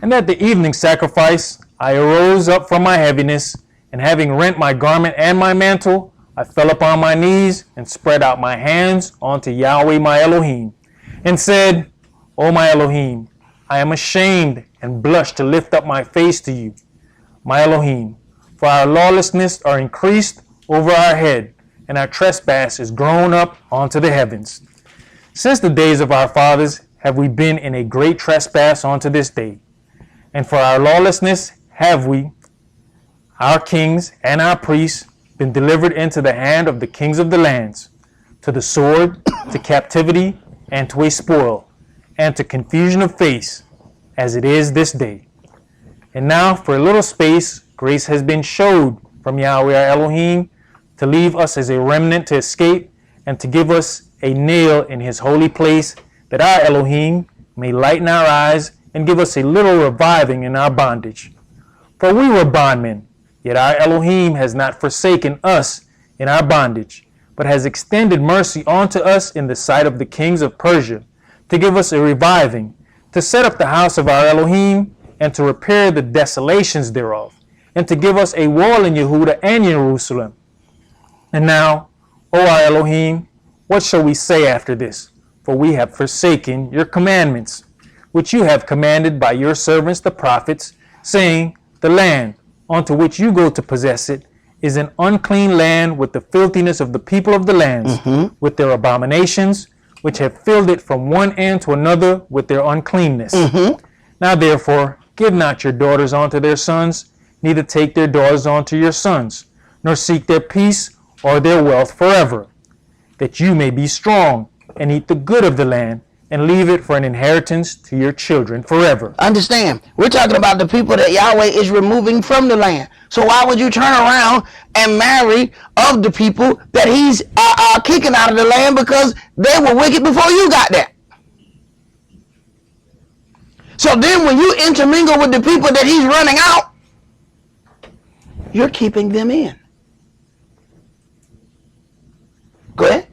And at the evening sacrifice, I arose up from my heaviness, and having rent my garment and my mantle, I fell upon my knees and spread out my hands unto Yahweh my Elohim, and said, O my Elohim, I am ashamed and blush to lift up my face to you, my Elohim, for our lawlessness are increased over our head, and our trespass is grown up unto the heavens. Since the days of our fathers have we been in a great trespass unto this day, and for our lawlessness have we, our kings and our priests, been delivered into the hand of the kings of the lands, to the sword, to captivity, and to a spoil, and to confusion of face, as it is this day. And now for a little space grace has been showed from Yahweh our Elohim, to leave us as a remnant to escape, and to give us a nail in his holy place, that our Elohim may lighten our eyes and give us a little reviving in our bondage. For we were bondmen, yet our Elohim has not forsaken us in our bondage, but has extended mercy unto us in the sight of the kings of Persia, to give us a reviving, to set up the house of our Elohim, and to repair the desolations thereof, and to give us a wall in Yehuda and Jerusalem. And now, O our Elohim, what shall we say after this? For we have forsaken your commandments, which you have commanded by your servants the prophets, saying, the land unto which you go to possess it is an unclean land with the filthiness of the people of the lands, with their abominations, which have filled it from one end to another with their uncleanness. Now therefore, give not your daughters unto their sons, neither take their daughters unto your sons, nor seek their peace or their wealth forever, that you may be strong and eat the good of the land, and leave it for an inheritance to your children forever. Understand, we're talking about the people that Yahweh is removing from the land. So why would you turn around and marry of the people that he's kicking out of the land because they were wicked before you got there? So then when you intermingle with the people that he's running out, you're keeping them in. Go ahead.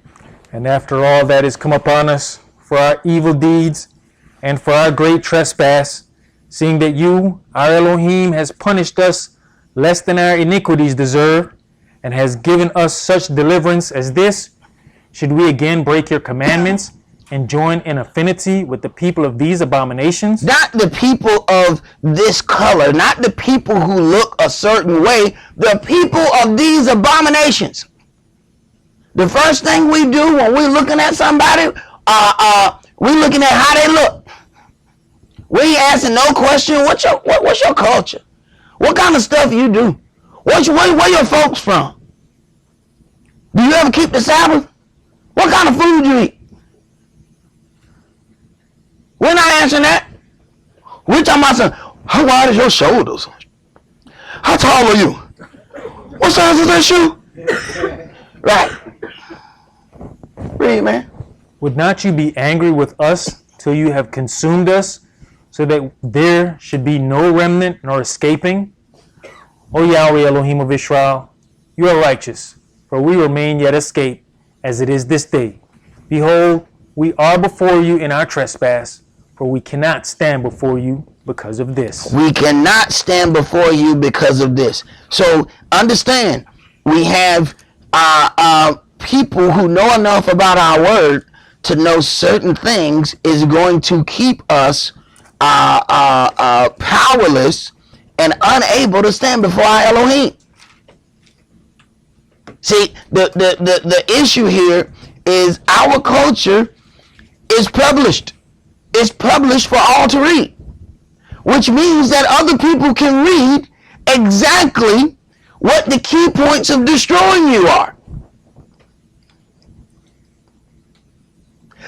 And after all that has come upon us, for our evil deeds and for our great trespass, seeing that you, our Elohim, has punished us less than our iniquities deserve, and has given us such deliverance as this, should we again break your commandments and join in affinity with the people of these abominations? Not the people of this color, not the people who look a certain way, the people of these abominations. The first thing we do when we're looking at somebody, we're looking at how they look. We ain't asking no question. What's your culture? What kind of stuff you do? Where your folks from? Do you ever keep the Sabbath? What kind of food you eat? We're not answering that. We're talking about something. How wide is your shoulders? How tall are you? What size is that shoe? Right. Read, man. Would not you be angry with us till you have consumed us, so that there should be no remnant nor escaping? O Yahweh Elohim of Israel, you are righteous, for we remain yet escaped, as it is this day. Behold, we are before you in our trespass, for we cannot stand before you because of this. We cannot stand before you because of this. So understand, we have people who know enough about our word to know certain things is going to keep us powerless and unable to stand before our Elohim. See, the issue here is our culture is published. It's published for all to read, which means that other people can read exactly what the key points of destroying you are.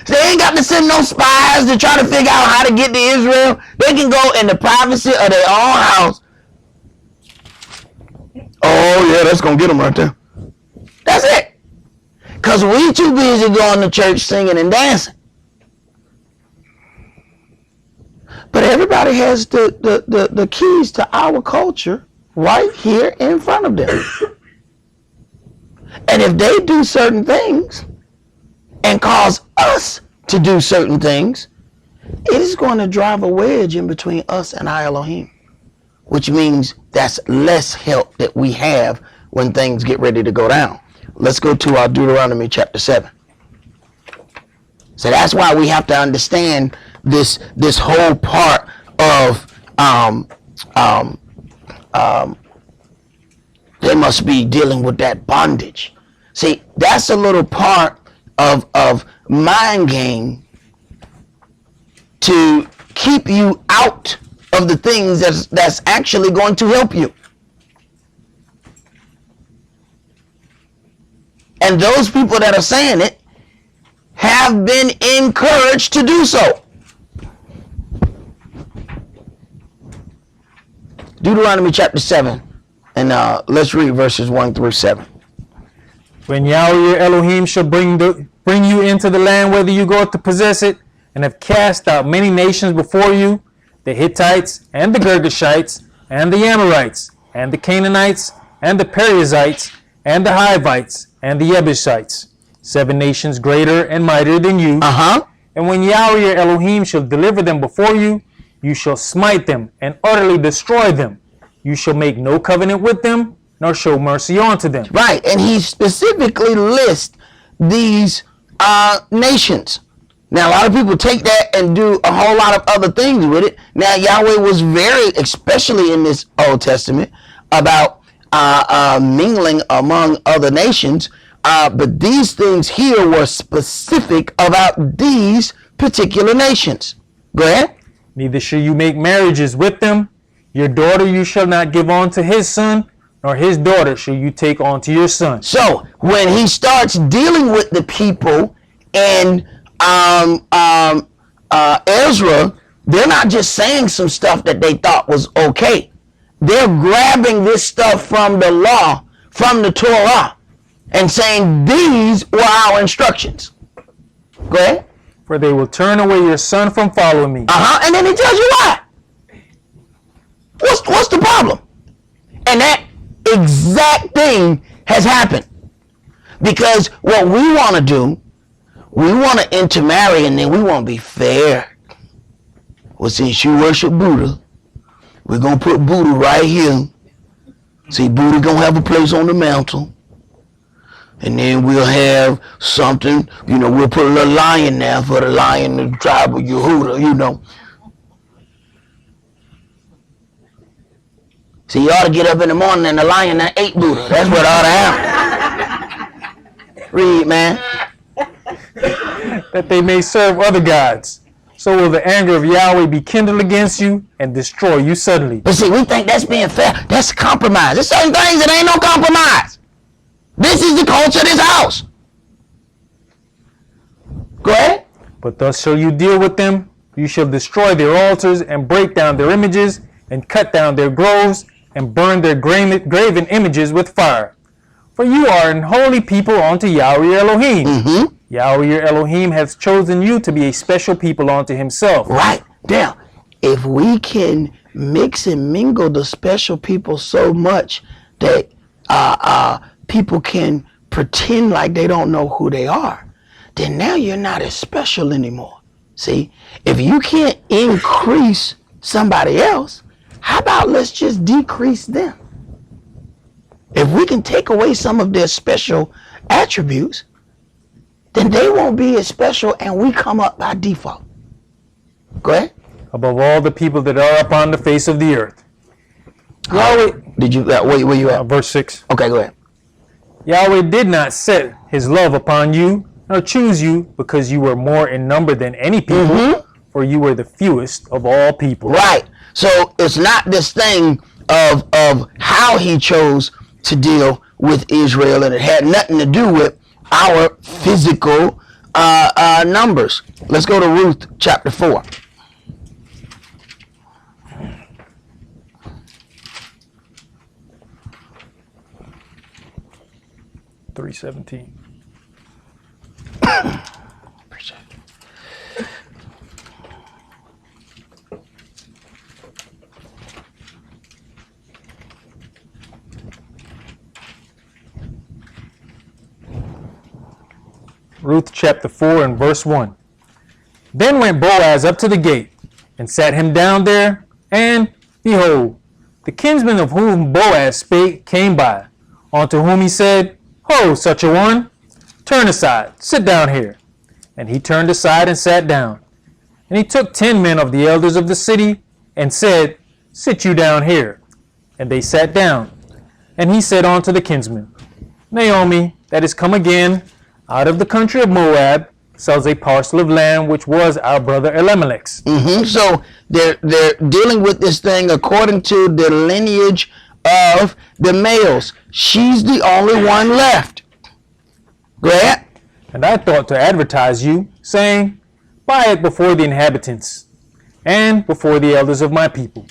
So they ain't got to send no spies to try to figure out how to get to Israel. They can go in the privacy of their own house. Oh yeah, that's gonna get them right there. That's it. Because we too busy going to church singing and dancing. But everybody has the keys to our culture right here in front of them. And if they do certain things and cause us to do certain things, it is going to drive a wedge in between us and our Elohim, which means that's less help that we have when things get ready to go down. Let's go to our Deuteronomy chapter 7. So that's why we have to understand this whole part of they must be dealing with that bondage. See, that's a little part of mind game to keep you out of the things that's actually going to help you. And those people that are saying it have been encouraged to do so. Deuteronomy chapter 7, and let's read verses 1 through 7. When Yahweh your Elohim shall bring you into the land, whether you go to possess it, and have cast out many nations before you, the Hittites, and the Girgashites, and the Amorites, and the Canaanites, and the Perizzites, and the Hivites, and the Jebusites, 7 nations greater and mightier than you. And when Yahweh your Elohim shall deliver them before you, you shall smite them and utterly destroy them. You shall make no covenant with them, nor show mercy unto them. Right, and he specifically lists these nations. Now, a lot of people take that and do a whole lot of other things with it. Now, Yahweh was very, especially in this Old Testament, about mingling among other nations. But these things here were specific about these particular nations. Go ahead. Neither shall you make marriages with them. Your daughter you shall not give unto his son, nor his daughter shall you take unto your son. So when he starts dealing with the people in Ezra, they're not just saying some stuff that they thought was okay. They're grabbing this stuff from the law, from the Torah, and saying these were our instructions. Go ahead. For they will turn away your son from following me. And then he tells you why. What's the problem? And that exact thing has happened. Because what we want to do, we want to intermarry and then we want to be fair. Well, since you worship Buddha, we're going to put Buddha right here. See, Buddha going to have a place on the mantle. And then we'll have something, we'll put a little lion there for the lion of the tribe of Yehuda, See, you ought to get up in the morning and the lion that ate Buddha. That's what ought to happen. Read, man. that they may serve other gods. So will the anger of Yahweh be kindled against you and destroy you suddenly. But see, we think that's being fair. That's compromise. There's certain things that ain't no compromise. This is the culture of this house. Go ahead. But thus shall you deal with them. You shall destroy their altars and break down their images and cut down their groves and burn their graven images with fire. For you are an holy people unto Yahweh your Elohim. Mm-hmm. Yahweh your Elohim hath chosen you to be a special people unto himself. Right. Now, if we can mix and mingle the special people so much that people can pretend like they don't know who they are, then now you're not as special anymore. See, if you can't increase somebody else, how about let's just decrease them? If we can take away some of their special attributes, then they won't be as special and we come up by default. Go ahead. Above all the people that are upon the face of the earth. Yahweh, Did you, where you at? verse 6. Okay, go ahead. Yahweh did not set his love upon you, nor choose you, because you were more in number than any people, for you were the fewest of all people. Right. So it's not this thing of how he chose to deal with Israel, and it had nothing to do with our physical numbers. Let's go to Ruth chapter 4. (3:17). Ruth chapter 4 and verse 1. Then went Boaz up to the gate, and sat him down there, and, behold, the kinsman of whom Boaz spake came by, unto whom he said, Ho, such a one, turn aside, sit down here. And he turned aside and sat down. And he took 10 men of the elders of the city, and said, Sit you down here. And they sat down. And he said unto the kinsman, Naomi, that is come again out of the country of Moab, sells a parcel of land which was our brother Elimelech's. So they're dealing with this thing according to the lineage of the males. She's the only one left. Go ahead. And I thought to advertise you, saying, Buy it before the inhabitants, and before the elders of my people.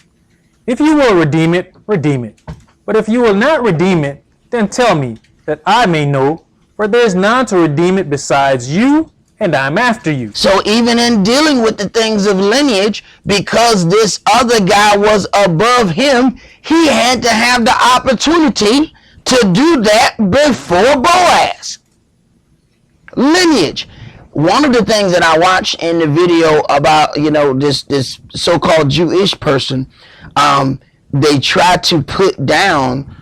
If you will redeem it, redeem it. But if you will not redeem it, then tell me, that I may know, for there is none to redeem it besides you, and I'm after you. So even in dealing with the things of lineage, because this other guy was above him, he had to have the opportunity to do that before Boaz. Lineage. One of the things that I watched in the video about, this so-called Jewish person, they try to put down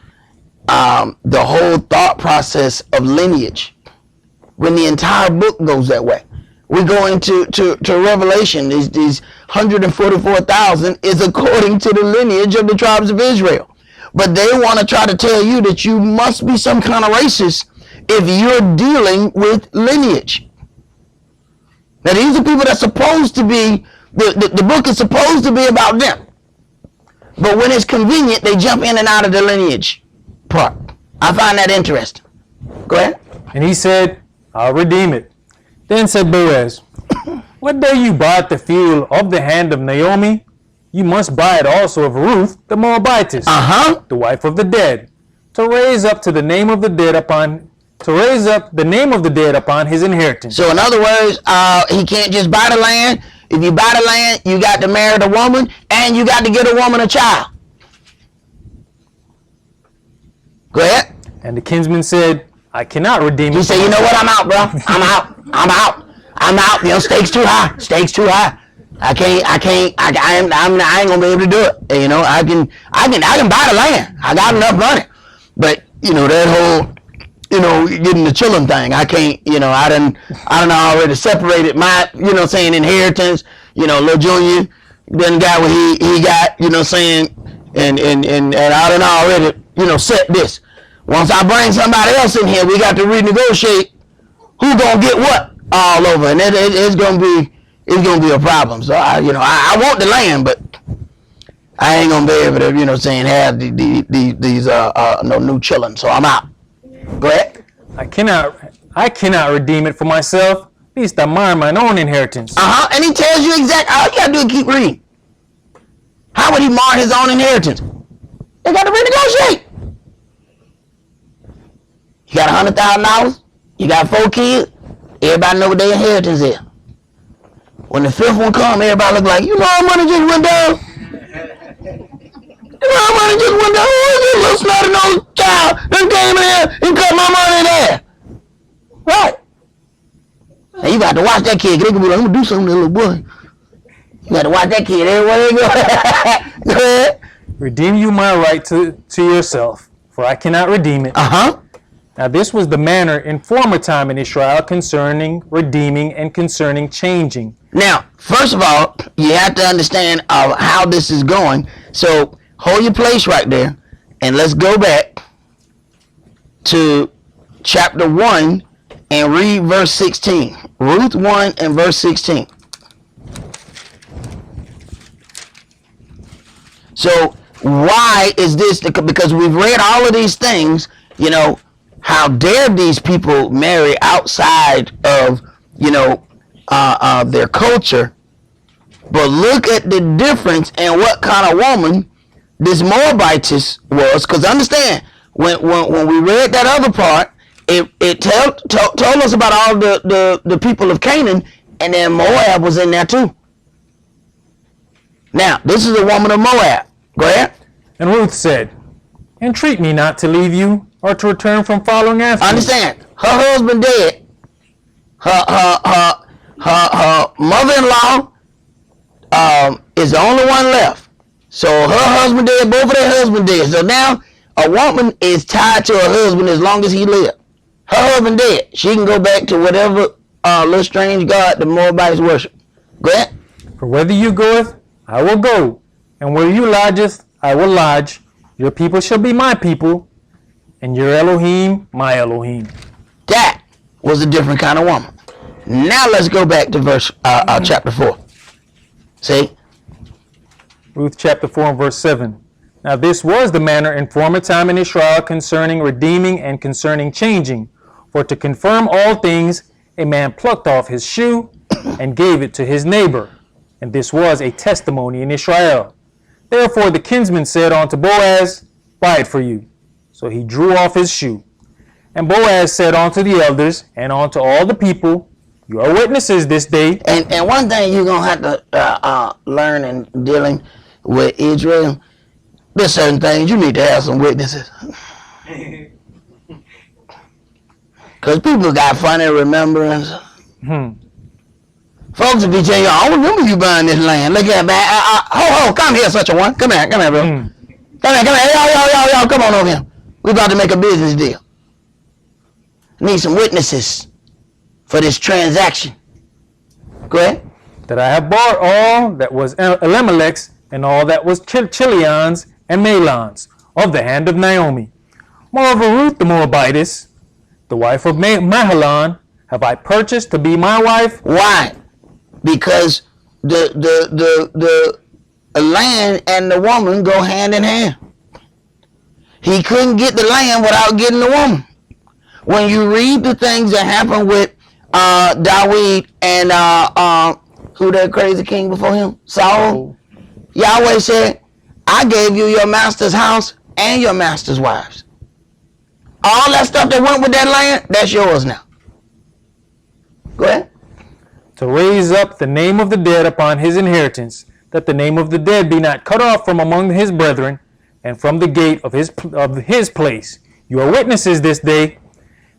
the whole thought process of lineage when the entire book goes that way. We go into Revelation. These 144,000 is according to the lineage of the tribes of Israel. But they want to try to tell you that you must be some kind of racist if you're dealing with lineage. Now these are people that's supposed to be, the book is supposed to be about them. But when it's convenient, they jump in and out of the lineage part. I find that interesting. Go ahead. And he said, I'll redeem it. Then said Boaz, What day you bought the field of the hand of Naomi, you must buy it also of Ruth the Moabitess, the wife of the dead, to raise up the name of the dead upon his inheritance. So in other words, he can't just buy the land. If you buy the land, you got to marry the woman, and you got to get a woman a child. Go ahead. And the kinsman said, I cannot redeem it. He said, you know what? I'm out, bro. I'm out. Stakes too high. I ain't gonna be able to do it. I can buy the land. I got enough money. But that whole getting the children thing, I can't. I done already separated my inheritance. Little Junior done got what he got. And I done already set this. Once I bring somebody else in here, we got to renegotiate who gonna get what all over, and it's gonna be a problem. So I want the land, but I ain't gonna be able to, have these no new children. So I'm out. Go ahead. I cannot redeem it for myself. At least I mine mine own inheritance. And he tells you exactly. All you gotta do is keep reading. How would he mar his own inheritance? They got to renegotiate. You got $100,000. You got 4 kids. Everybody know what their inheritance is. When the 5th one come, everybody look like, our money just went down. Our money just went down. Who is this little snotty nose child that came in here and cut my money there? Right. And you got to watch that kid. They can be like, I'm gonna do something to that little boy. You got to watch that kid everywhere they go. Go ahead. Redeem you my right to yourself, for I cannot redeem it. Now this was the manner in former time in Israel concerning redeeming and concerning changing. Now, first of all, you have to understand how this is going. So hold your place right there, and let's go back to chapter 1 and read verse 16. Ruth 1 and verse 16. So why is this? Because we've read all of these things, how dare these people marry outside of, their culture. But look at the difference in what kind of woman this Moabitess was. Because understand, when we read that other part, it told us about all the people of Canaan, and then Moab was in there too. Now, this is a woman of Moab. Go ahead. And Ruth said, entreat me not to leave you or to return from following after you. Understand, her husband dead. Her mother-in-law is the only one left. So her husband dead, both of their husbands dead. So now a woman is tied to her husband as long as he lived. Her husband dead. She can go back to whatever little strange god the Moabites worship. Go ahead. For whither you goeth, I will go, and where you lodgeth, I will lodge. Your people shall be my people, and your Elohim, my Elohim. That was a different kind of woman. Now let's go back to verse chapter 4. See? Ruth chapter 4 and verse 7. Now this was the manner in former time in Israel concerning redeeming and concerning changing. For to confirm all things, a man plucked off his shoe and gave it to his neighbor. And this was a testimony in Israel. Therefore the kinsman said unto Boaz, buy it for you. So he drew off his shoe. And Boaz said unto the elders and unto all the people, you are witnesses this day. And one thing you're going to have to learn in dealing with Israel, there's certain things you need to have some witnesses. Because people got funny remembrance. Folks will be telling you, I remember you buying this land. Look at that. Come here, such a one. Come here, bro. Come here. Y'all, come on over here. We're about to make a business deal. Need some witnesses for this transaction. Go ahead. That I have bought all that was Elimelech's and all that was Chilion's and Mahlon's of the hand of Naomi. Moreover, Ruth the Moabitess, the wife of Mahlon, have I purchased to be my wife. Why? Because the land and the woman go hand in hand. He couldn't get the land without getting the woman. When you read the things that happened with David and who that crazy king before him? Saul. Yahweh said, I gave you your master's house and your master's wives. All that stuff that went with that land, that's yours now. Go ahead. To raise up the name of the dead upon his inheritance, that the name of the dead be not cut off from among his brethren, and from the gate of his place. You are witnesses this day.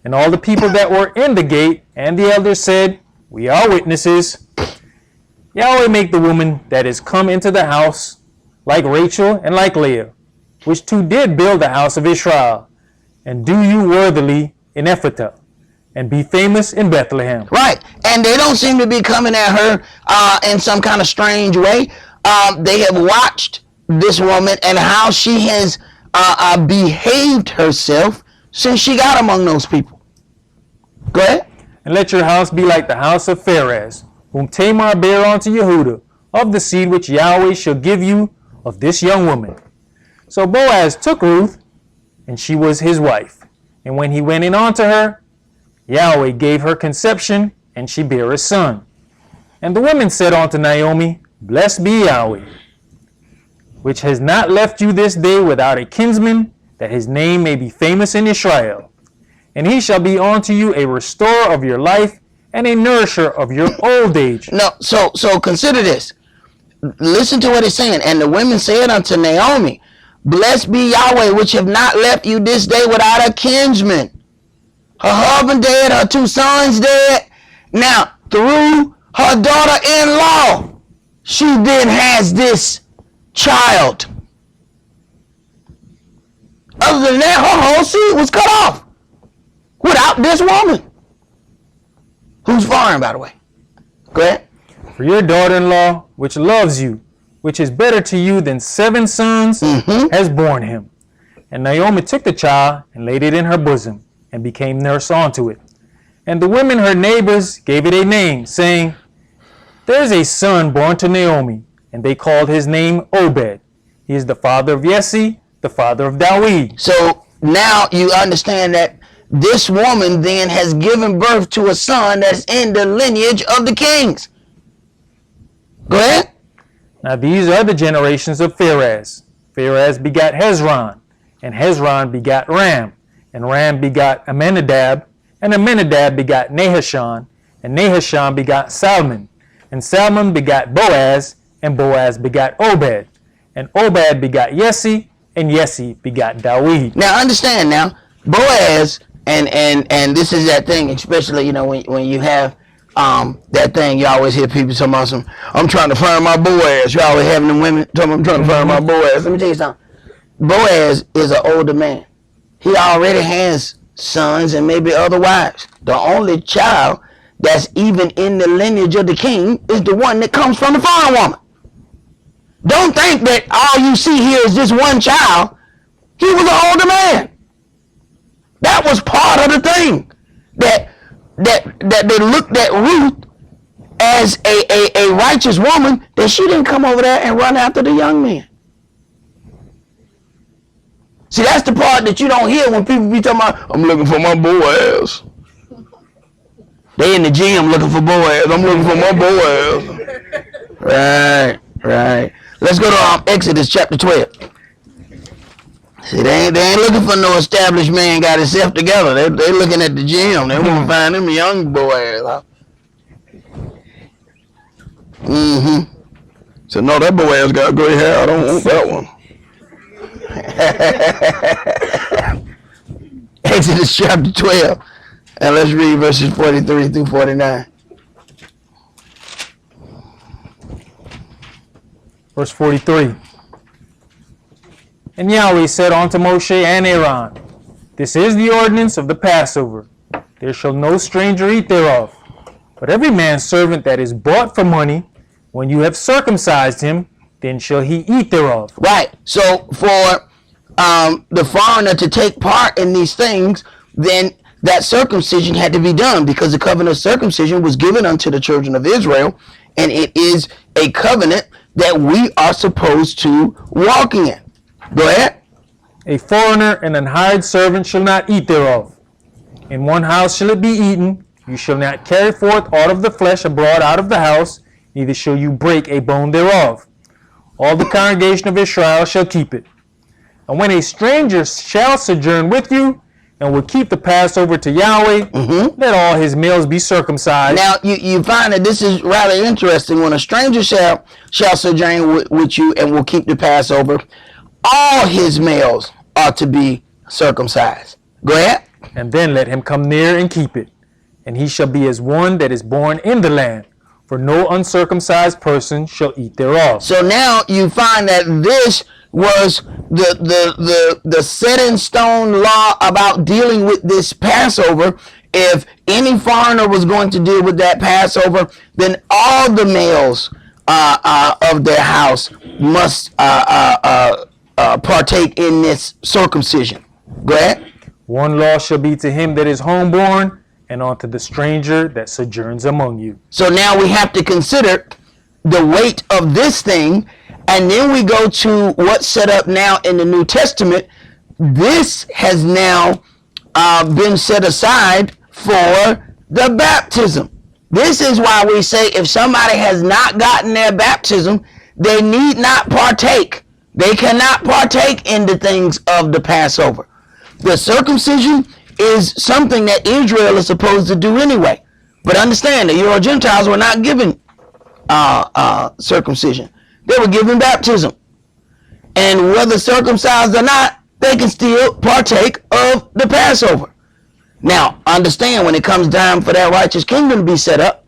And all the people that were in the gate and the elders said, we are witnesses. Yahweh make the woman that is come into the house like Rachel and like Leah, which two did build the house of Israel, and do you worthily in Ephrathah, and be famous in Bethlehem. Right. And they don't seem to be coming at her in some kind of strange way. They have watched this woman and how she has behaved herself since she got among those people. Go ahead. And let your house be like the house of Pharez, whom Tamar bare unto Yehudah, of the seed which Yahweh shall give you of this young woman. So Boaz took Ruth, and she was his wife. And when he went in unto her, Yahweh gave her conception, and she bare a son. And the women said unto Naomi, Blessed be Yahweh, which has not left you this day without a kinsman, that his name may be famous in Israel. And he shall be unto you a restorer of your life, and a nourisher of your old age. No, so consider this. Listen to what it's saying. And the women said unto Naomi, Blessed be Yahweh, which have not left you this day without a kinsman. Her husband dead, her 2 sons dead. Now, through her daughter-in-law, she then has this child. Other than that, her whole seed was cut off without this woman. Who's foreign, by the way? Go ahead. For your daughter-in-law, which loves you, which is better to you than 7 sons, has borne him. And Naomi took the child and laid it in her bosom, and became nurse unto it. And the women, her neighbors, gave it a name, saying, There is a son born to Naomi, and they called his name Obed. He is the father of Jesse, the father of Dawid. So now you understand that this woman then has given birth to a son that's in the lineage of the kings. Go ahead. Now these are the generations of Pharez. Pharez begat Hezron, and Hezron begat Ram, and Ram begat Amminadab, and Amminadab begat Nahashon, and Nahashon begat Salmon, and Salmon begat Boaz, and Boaz begat Obed, and Obed begat Jesse, and Jesse begat Dawid. Now understand now, Boaz, and this is that thing, especially, you know, when you have that thing, you always hear people talking about I'm trying to find my Boaz. You always having them women talking, I'm trying to find my Boaz. Let me tell you something. Boaz is an older man. He already has sons and maybe other wives. The only child that's even in the lineage of the king is the one that comes from the foreign woman. Don't think that all you see here is this one child. He was an older man. That was part of the thing. That they looked at Ruth as a righteous woman, that she didn't come over there and run after the young man. See, that's the part that you don't hear when people be talking about, I'm looking for my Boaz. They in the gym looking for Boaz. I'm looking for my Boaz. Right. Let's go to Exodus chapter 12. See, they ain't looking for no established man got himself together. They looking at the gym. They want to find him a young Boaz. So no, that Boaz got gray hair. I don't want that one. Exodus chapter 12, and let's read verses 43 through 49. Verse 43. And Yahweh said unto Moshe and Aaron, This is the ordinance of the Passover. There shall no stranger eat thereof. But every man's servant that is bought for money, when you have circumcised him, then shall he eat thereof. Right. So for the foreigner to take part in these things, then that circumcision had to be done, because the covenant of circumcision was given unto the children of Israel, and it is a covenant that we are supposed to walk in. Go ahead. A foreigner and an hired servant shall not eat thereof. In one house shall it be eaten. You shall not carry forth aught of the flesh abroad out of the house, neither shall you break a bone thereof. All the congregation of Israel shall keep it. And when a stranger shall sojourn with you, and will keep the Passover to Yahweh, let all his males be circumcised. Now, you find that this is rather interesting. When a stranger shall sojourn with you and will keep the Passover, all his males are to be circumcised. Go ahead. And then let him come near and keep it. And he shall be as one that is born in the land, for no uncircumcised person shall eat thereof. So now you find that this was the set in stone law about dealing with this Passover. If any foreigner was going to deal with that Passover, then all the males of their house must partake in this circumcision. Go ahead. One law shall be to him that is homeborn, and unto the stranger that sojourns among you. So now we have to consider the weight of this thing, and then we go to what's set up now in the New Testament. This has now been set aside for the baptism. This is why we say if somebody has not gotten their baptism, they need not partake. They cannot partake in the things of the Passover. The circumcision is something that Israel is supposed to do anyway. But understand that Euro Gentiles were not given circumcision. They were given baptism. And whether circumcised or not, they can still partake of the Passover. Now, understand when it comes time for that righteous kingdom to be set up,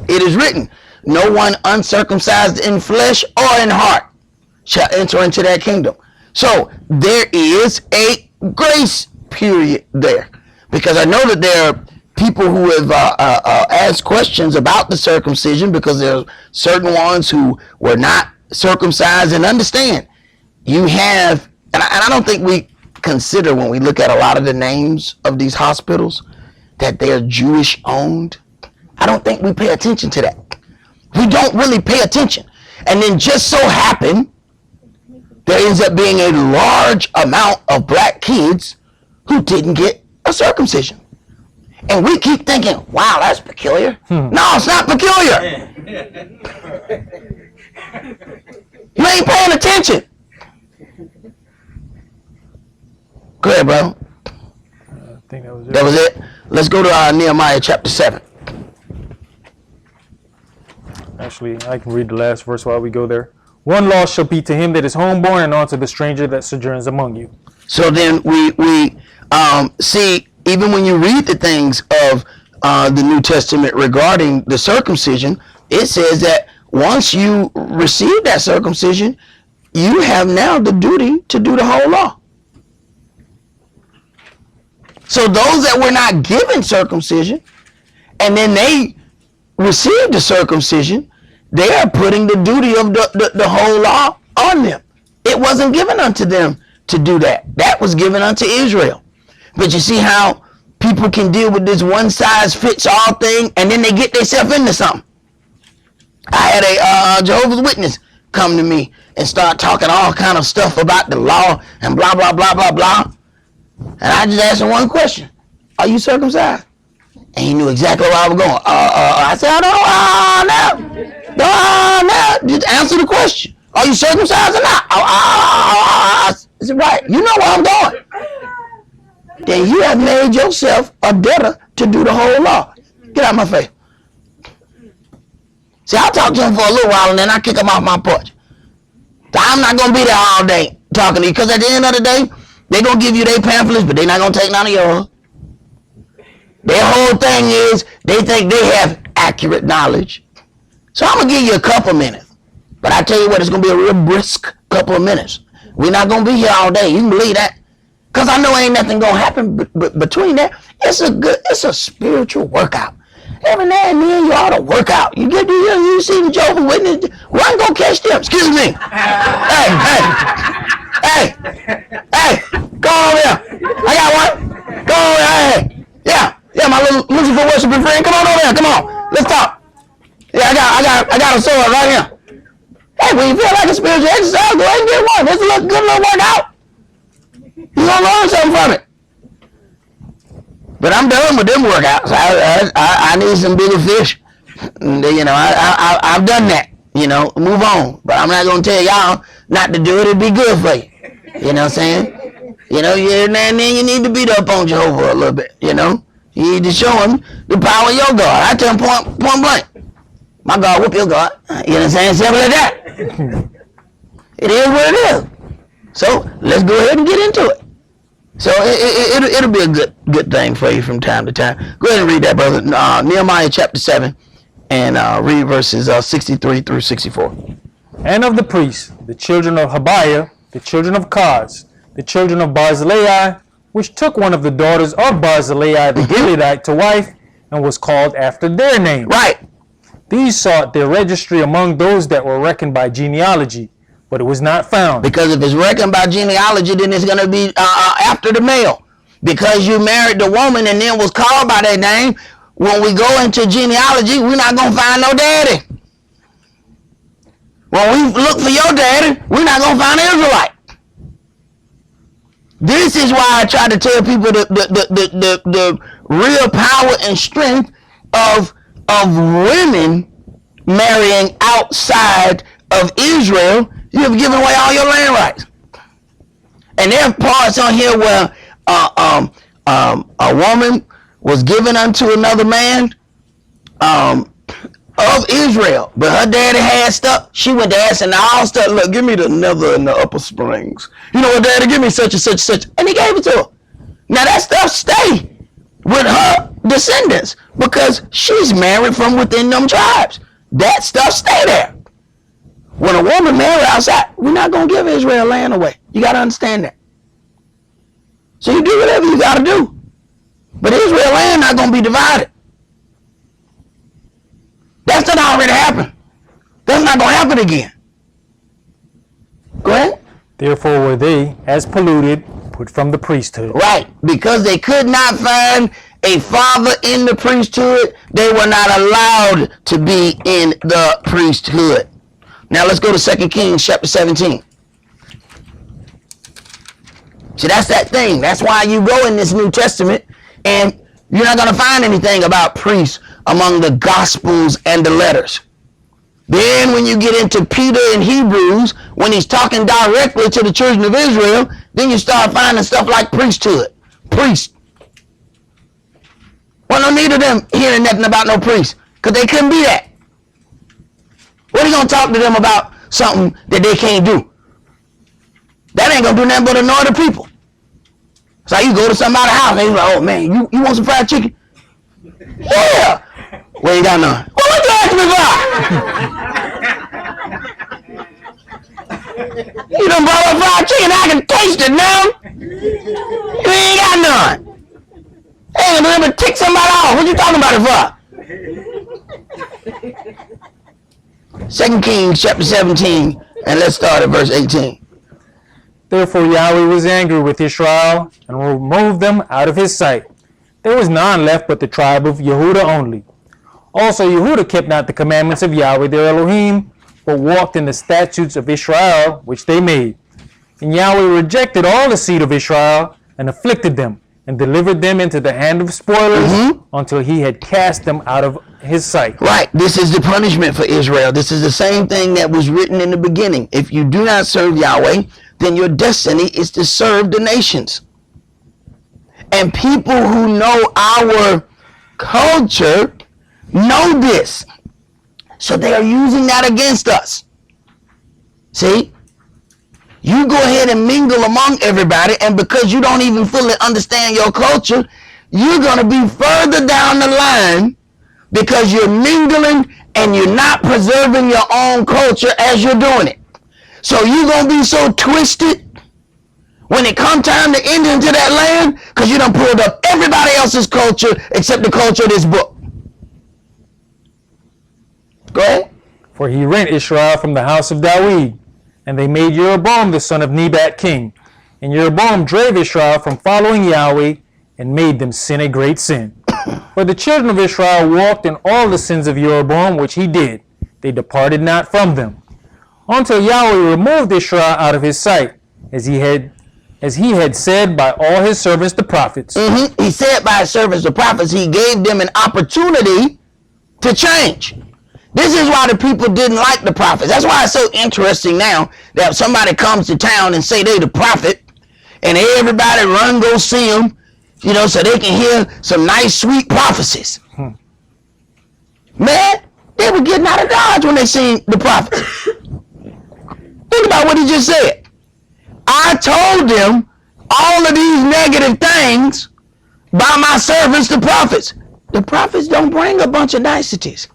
it is written, no one uncircumcised in flesh or in heart shall enter into that kingdom. So there is a grace period there, because I know that there are people who have asked questions about the circumcision, because there are certain ones who were not circumcised. And understand, you have, and I don't think we consider when we look at a lot of the names of these hospitals that they're Jewish owned. I don't think we pay attention to that. We don't really pay attention. And then just so happen, there ends up being a large amount of black kids who didn't get a circumcision. And we keep thinking, wow, that's peculiar. No, it's not peculiar. You ain't paying attention. Go ahead, bro. I think that was it. That was it. Let's go to Nehemiah chapter 7. Actually, I can read the last verse while we go there. One law shall be to him that is homeborn, and unto the stranger that sojourns among you. So then we see, even when you read the things of the New Testament regarding the circumcision, it says that once you receive that circumcision, you have now the duty to do the whole law. So those that were not given circumcision, and then they received the circumcision, they are putting the duty of the whole law on them. It wasn't given unto them to do that. That was given unto Israel. But you see how people can deal with this one size fits all thing, and then they get themselves into something. I had a Jehovah's Witness come to me and start talking all kind of stuff about the law and blah, blah, blah, blah, blah. And I just asked him one question. Are you circumcised? And he knew exactly where I was going. I said, no. Just answer the question. Are you circumcised or not? I said, right. You know where I'm going. Then you have made yourself a debtor to do the whole law. Get out of my face. See, I'll talk to him for a little while and then I kick him off my porch. I'm not going to be there all day talking to you, because at the end of the day, they're going to give you their pamphlets, but they're not going to take none of yours. Their whole thing is they think they have accurate knowledge. So I'm going to give you a couple minutes. But I tell you what, it's going to be a real brisk couple of minutes. We're not going to be here all day. You can believe that. Because I know ain't nothing going to happen between that. It's a spiritual workout. Every now and then you ought to work out. You see the Jehovah's Witness, run, go catch them. Excuse me. Hey, go over here. I got one. Go over here. Hey. Yeah, my little Lucifer worshiping friend. Come on over here. Come on. Let's talk. Yeah, I got a sword right here. Hey, when you feel like a spiritual exercise, go ahead and get one. It's a good little workout. You're going to learn something from it. But I'm done with them workouts. I need some bigger fish. You know, I've done that. You know, move on. But I'm not going to tell y'all not to do it. It'd be good for you. You know what I'm saying? You know, and then you need to beat up on Jehovah a little bit, you know? You need to show him the power of your God. I tell him point blank. My God whoop your God. You know what I'm saying? Simple as that. It is what it is. So let's go ahead and get into it. So it'll be a good thing for you from time to time. Go ahead and read that, brother. Nehemiah chapter 7 and read verses 63 through 64. And of the priests, the children of Habiah, the children of Koz, the children of Barzillai, which took one of the daughters of Barzillai the Gileadite to wife, and was called after their name. Right. These sought their registry among those that were reckoned by genealogy, but it was not found. Because if it's reckoned by genealogy, then it's going to be after the male. because you married the woman and then was called by their name, when we go into genealogy, we're not going to find no daddy. When we look for your daddy, we're not going to find an Israelite. This is why I try to tell people the real power and strength of women marrying outside of Israel. You have given away all your land rights. And there are parts on here where a woman was given unto another man of Israel, but her daddy had stuff. She went to asking all stuff. Look, give me the nether and the upper springs. You know what, daddy? Give me such and such and such. And he gave it to her. Now that stuff stay with her descendants because she's married from within them tribes. That stuff stay there. When a woman married outside, we're not going to give Israel land away. You got to understand that. So you do whatever you got to do. But Israel land not going to be divided. That's not already happened. That's not going to happen again. Go ahead. Therefore were they, as polluted, put from the priesthood. Right. Because they could not find a father in the priesthood, they were not allowed to be in the priesthood. Now let's go to 2 Kings chapter 17. See, that's that thing. That's why you go in this New Testament and you're not going to find anything about priests among the Gospels and the letters. Then when you get into Peter in Hebrews, when he's talking directly to the children of Israel, then you start finding stuff like priesthood, priest. Well, no need of them hearing nothing about no priest, because they couldn't be that. What are you going to talk to them about something that they can't do? That ain't going to do nothing but annoy the people. So you go to somebody's house and you're like, oh man, you want some fried chicken? Yeah. Well, you got none. Well, what you asking me for? You done brought up fried chicken, I can taste it now. You ain't got none. Hey, I'm going to tick somebody off. What you talking about it for? 2 Kings chapter 17, and let's start at verse 18. Therefore Yahweh was angry with Israel and removed them out of his sight. There was none left but the tribe of Yehudah only. Also Yehudah kept not the commandments of Yahweh their Elohim, but walked in the statutes of Israel which they made. And Yahweh rejected all the seed of Israel and afflicted them, and delivered them into the hand of spoilers until he had cast them out of his sight. Right. This is the punishment for Israel. This is the same thing that was written in the beginning. If you do not serve Yahweh, then your destiny is to serve the nations. And people who know our culture know this. So they are using that against us. See? You go ahead and mingle among everybody, and because you don't even fully understand your culture, you're going to be further down the line because you're mingling and you're not preserving your own culture as you're doing it. So you're going to be so twisted when it comes time to enter into that land because you done pulled up everybody else's culture except the culture of this book. Go ahead. For he rent Israel from the house of Dawid, and they made Jeroboam the son of Nebat king. And Jeroboam drave Israel from following Yahweh and made them sin a great sin. For the children of Israel walked in all the sins of Jeroboam which he did. They departed not from them, until Yahweh removed Israel out of his sight, as he had said by all his servants the prophets. He said by his servants the prophets, he gave them an opportunity to change. This is why the people didn't like the prophets. That's why it's so interesting now that somebody comes to town and say they the prophet, and everybody run go see them, you know, so they can hear some nice sweet prophecies. Man, they were getting out of Dodge when they seen the prophets. Think about what he just said. I told them all of these negative things by my servants, the prophets. The prophets don't bring a bunch of niceties.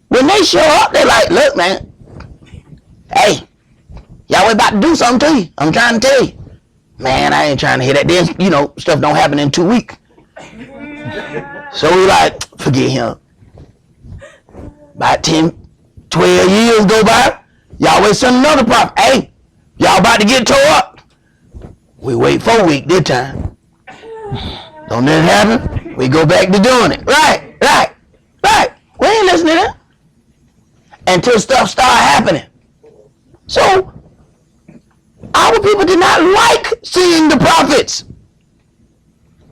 When they show up, they're like, look, man, hey, Yahweh about to do something to you. I'm trying to tell you. Man, I ain't trying to hear that. Then, you know, stuff don't happen in 2 weeks. So we like, forget him. About 10, 12 years go by, Yahweh send another prophet. Hey, y'all about to get tore up. We wait 4 weeks this time. Don't let it happen. We go back to doing it. Right. We ain't listening to that until stuff start happening. So our people did not like seeing the prophets.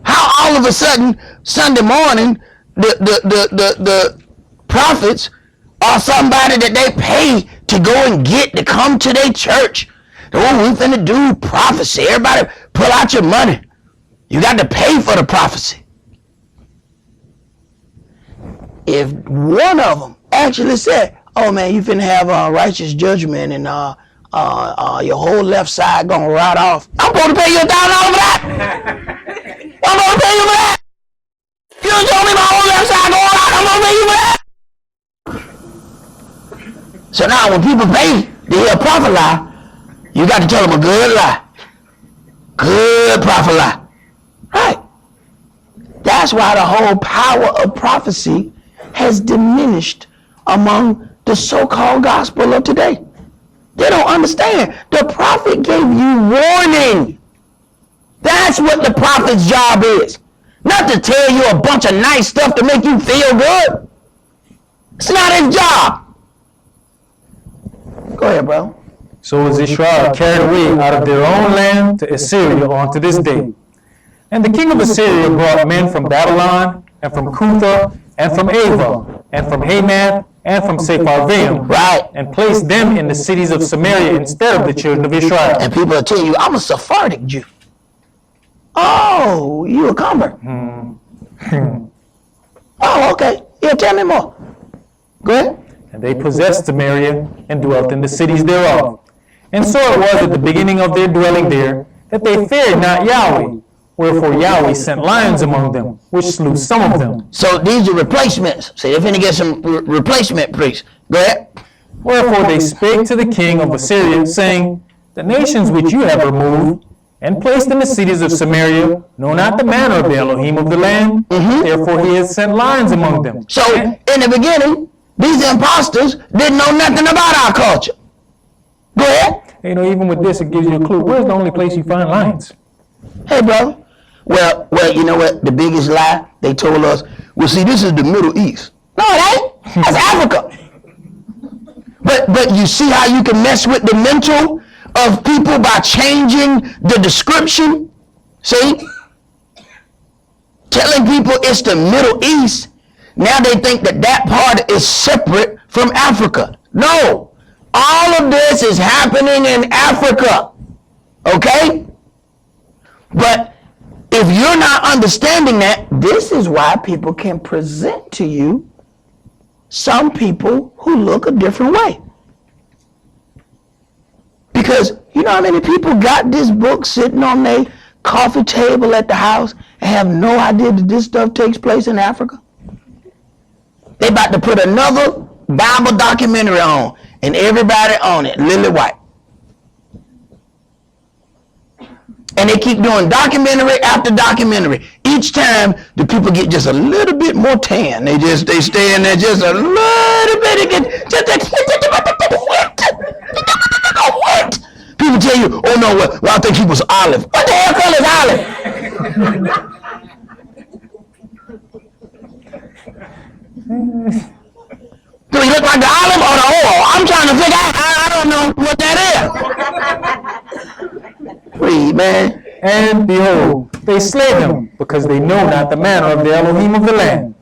How all of a sudden Sunday morning the prophets are somebody that they pay to go and get to come to their church. Oh, we finna do prophecy. Everybody pull out your money. You got to pay for the prophecy. If one of them actually said, oh man, you finna have a righteous judgment and your whole left side gonna rot off, I'm supposed to pay you $1,000 for that. I'm supposed to pay you for that. You done told me my whole left side gonna rot, I'm gonna pay you for that. So now when people pay to hear a prophet lie, you got to tell them a good lie. Good prophet lie. Right. That's why the whole power of prophecy has diminished among the so-called gospel of today. They don't understand. The prophet gave you warning. That's what the prophet's job is. Not to tell you a bunch of nice stuff to make you feel good. It's not his job. Go ahead, bro. So is Israel carried away out of their own land to Assyria unto this day. And the king of Assyria brought men from Babylon, and from Cutha, and from Ava, and from Hamath, and from Sepharvaim, Right. and placed them in the cities of Samaria instead of the children of Israel. And people will tell you, I'm a Sephardic Jew. Oh, you a convert? Oh, okay. Yeah, tell me more. Go ahead. And they possessed Samaria, and dwelt in the cities thereof. And so it was at the beginning of their dwelling there, that they feared not Yahweh. Wherefore Yahweh sent lions among them, which slew some of them. So these are replacements. See, they're finna get some replacement priests. Go ahead. Wherefore they spake to the king of Assyria, saying, the nations which you have removed, and placed in the cities of Samaria, know not the manner of the Elohim of the land. Therefore he has sent lions among them. So in the beginning, these imposters didn't know nothing about our culture. Go ahead. You know, even with this, it gives you a clue. Where's the only place you find lions? Hey, brother. Well, you know what? The biggest lie they told us. Well, see, this is the Middle East. No, it ain't. That's Africa. But you see how you can mess with the mental of people by changing the description? See? Telling people it's the Middle East. Now they think that part is separate from Africa. No. All of this is happening in Africa. Okay? But if you're not understanding that, this is why people can present to you some people who look a different way. Because you know how many people got this book sitting on their coffee table at the house and have no idea that this stuff takes place in Africa? They about to put another Bible documentary on, and everybody on it, Lily White. And they keep doing documentary after documentary. Each time the people get just a little bit more tan. They stay in there just a little bit. They get just a what? People tell you, oh no, well I think he was olive. What the hell color is olive? Do he look like the olive or the oil? I'm trying to figure out. I don't know what that is. Read, man. And behold, they slay them, because they know not the manner of the Elohim of the land.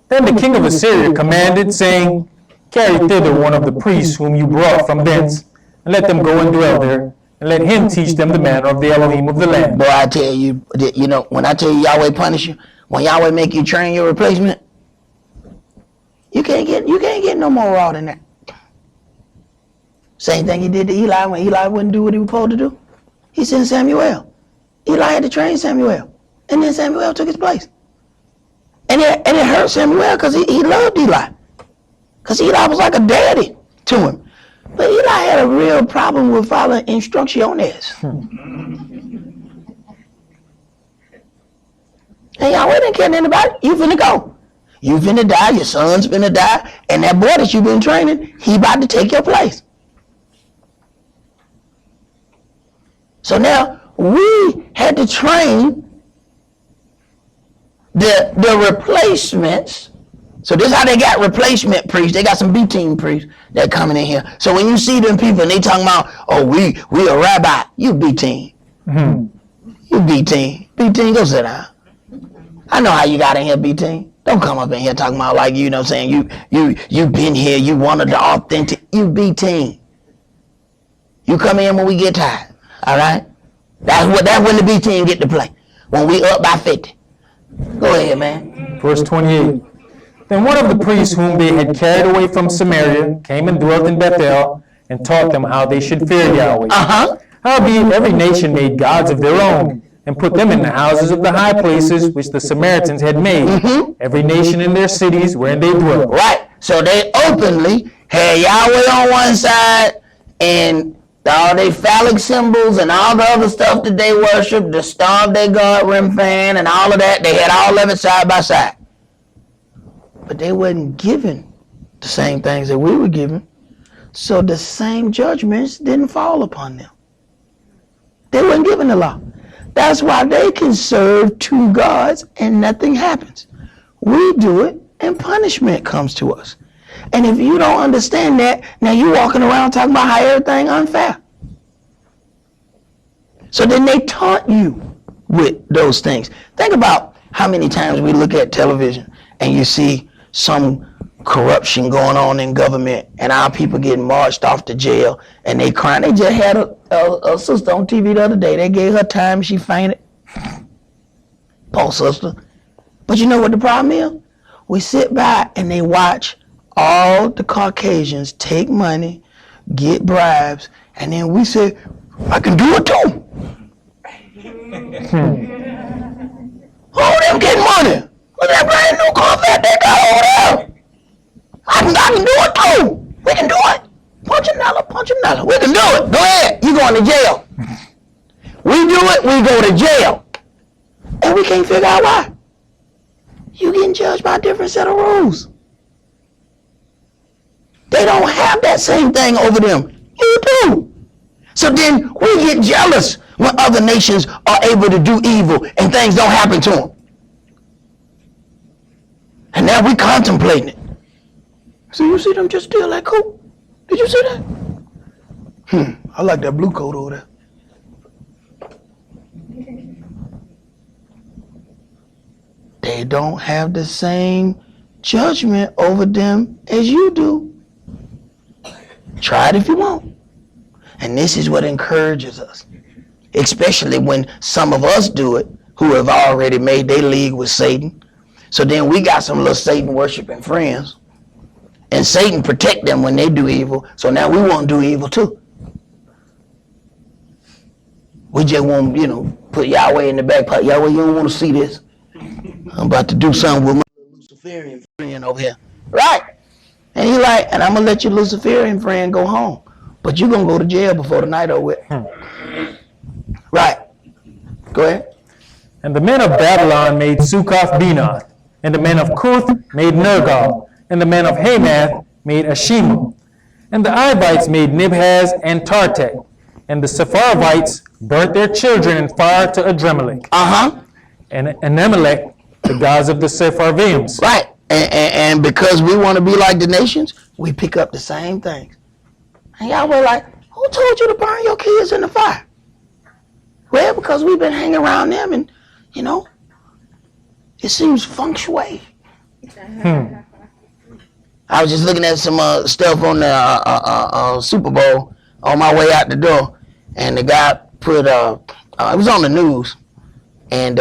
Then the king of Assyria commanded, saying, carry thither one of the priests whom you brought from thence, and let them go and dwell there, and let him teach them the manner of the Elohim of the land. Boy, I tell you, you know, when I tell you Yahweh punish you, when Yahweh make you train your replacement, you can't get no more raw than that. Same thing he did to Eli when Eli wouldn't do what he was supposed to do. He sent Samuel. Eli had to train Samuel, and then Samuel took his place. And it hurt Samuel because he loved Eli, because Eli was like a daddy to him. But Eli had a real problem with following instrucciones. And Yahweh didn't care nothing about it. You finna go. You finna die, your son's finna die, and that boy that you've been training, he about to take your place. So now we had to train the replacements. So this is how they got replacement priests. They got some B-team priests that coming in here. So when you see them people and they talking about, oh, we a rabbi, you B-team. You B-team. B-team, go sit down. I know how you got in here, B-team. Don't come up in here talking about like, you know what I'm saying, you been here, you wanted the authentic, you B-team. You come in when we get tired, all right? That's when the B-team get to play, when we up by 50. Go ahead, man. Verse 28. Then one of the priests whom they had carried away from Samaria came and dwelt in Bethel and taught them how they should fear Yahweh. Howbeit every nation made gods of their own, and put them in the houses of the high places which the Samaritans had made, every nation in their cities wherein they dwelt. Right. So they openly had Yahweh on one side and all they phallic symbols and all the other stuff that they worship, the star of their god, Remphan, and all of that, they had all of it side by side. But they wasn't given the same things that we were given, so the same judgments didn't fall upon them. They weren't given the law. That's why they can serve two gods and nothing happens. We do it and punishment comes to us. And if you don't understand that, now you're walking around talking about how everything unfair. So then they taunt you with those things. Think about how many times we look at television and you see some corruption going on in government and our people getting marched off to jail and they crying. They just had a sister on TV the other day. They gave her time, she fainted. Poor sister. But you know what the problem is? We sit by and they watch all the Caucasians take money, get bribes, and then we say, I can do it too. Oh, them getting money. Look at that brand new Corvette they got over there. I can do it too. We can do it. Punchinella. We can do it. Go ahead. You going to jail. We do it, we go to jail. And we can't figure out why. You getting judged by a different set of rules. They don't have that same thing over them. You do. So then we get jealous when other nations are able to do evil and things don't happen to them. And now we contemplating it. So you see them just steal that coat? Did you see that? I like that blue coat over there. They don't have the same judgment over them as you do. Try it if you want. And this is what encourages us, especially when some of us do it who have already made their league with Satan. So then we got some little Satan worshiping friends, and Satan protect them when they do evil. So now we want to do evil too. We just want, put Yahweh in the back pocket. Yahweh, you don't want to see this. I'm about to do something with my Luciferian friend over here. Right. And he like, and I'm going to let your Luciferian friend go home. But you're going to go to jail before the night over with. Right. Go ahead. And the men of Babylon made Succoth-Benoth, and the men of Cuth made Nergal, and the men of Hamath made Ashima, and the Ivites made Nibhaz and Tartak, and the Sepharvites burnt their children in fire to Adremelech. And Anemelech, the gods of the Sepharvims. Right. And because we want to be like the nations, we pick up the same things. And y'all were like, who told you to burn your kids in the fire? Well, because we've been hanging around them and, it seems feng shui. I was just looking at some stuff on the Super Bowl on my way out the door, and the guy put, it was on the news, and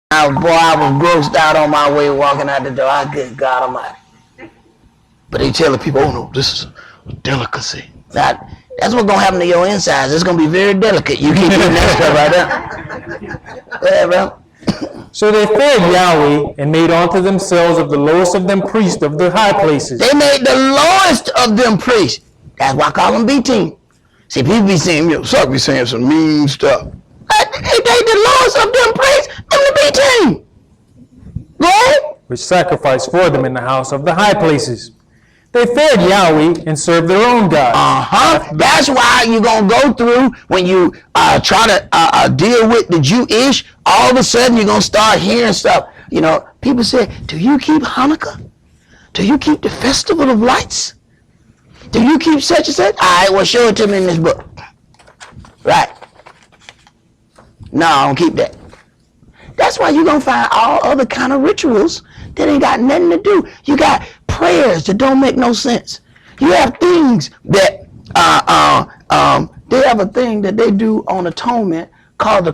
I was grossed out on my way walking out the door. Good God Almighty. But they tell the people, oh no, this is a delicacy. That's what's going to happen to your insides. It's going to be very delicate. You keep eating that stuff right there. Go ahead, bro. So they feared Yahweh and made unto themselves of the lowest of them priests of the high places. They made the lowest of them priests. That's why I call them B-team. See, people be saying, Esaac be saying some mean stuff. They the lowest of them priests in the B-team. Right? Which sacrificed for them in the house of the high places. They fed Yahweh and served their own gods. That's why you're going to go through when you try to deal with the Jewish, all of a sudden you're going to start hearing stuff. You know, people say, do you keep Hanukkah? Do you keep the Festival of Lights? Do you keep such and such? All right, well, show it to me in this book. Right. No, I don't keep that. That's why you're going to find all other kind of rituals that ain't got nothing to do. You got prayers that don't make no sense. You have things that, they have a thing that they do on atonement called the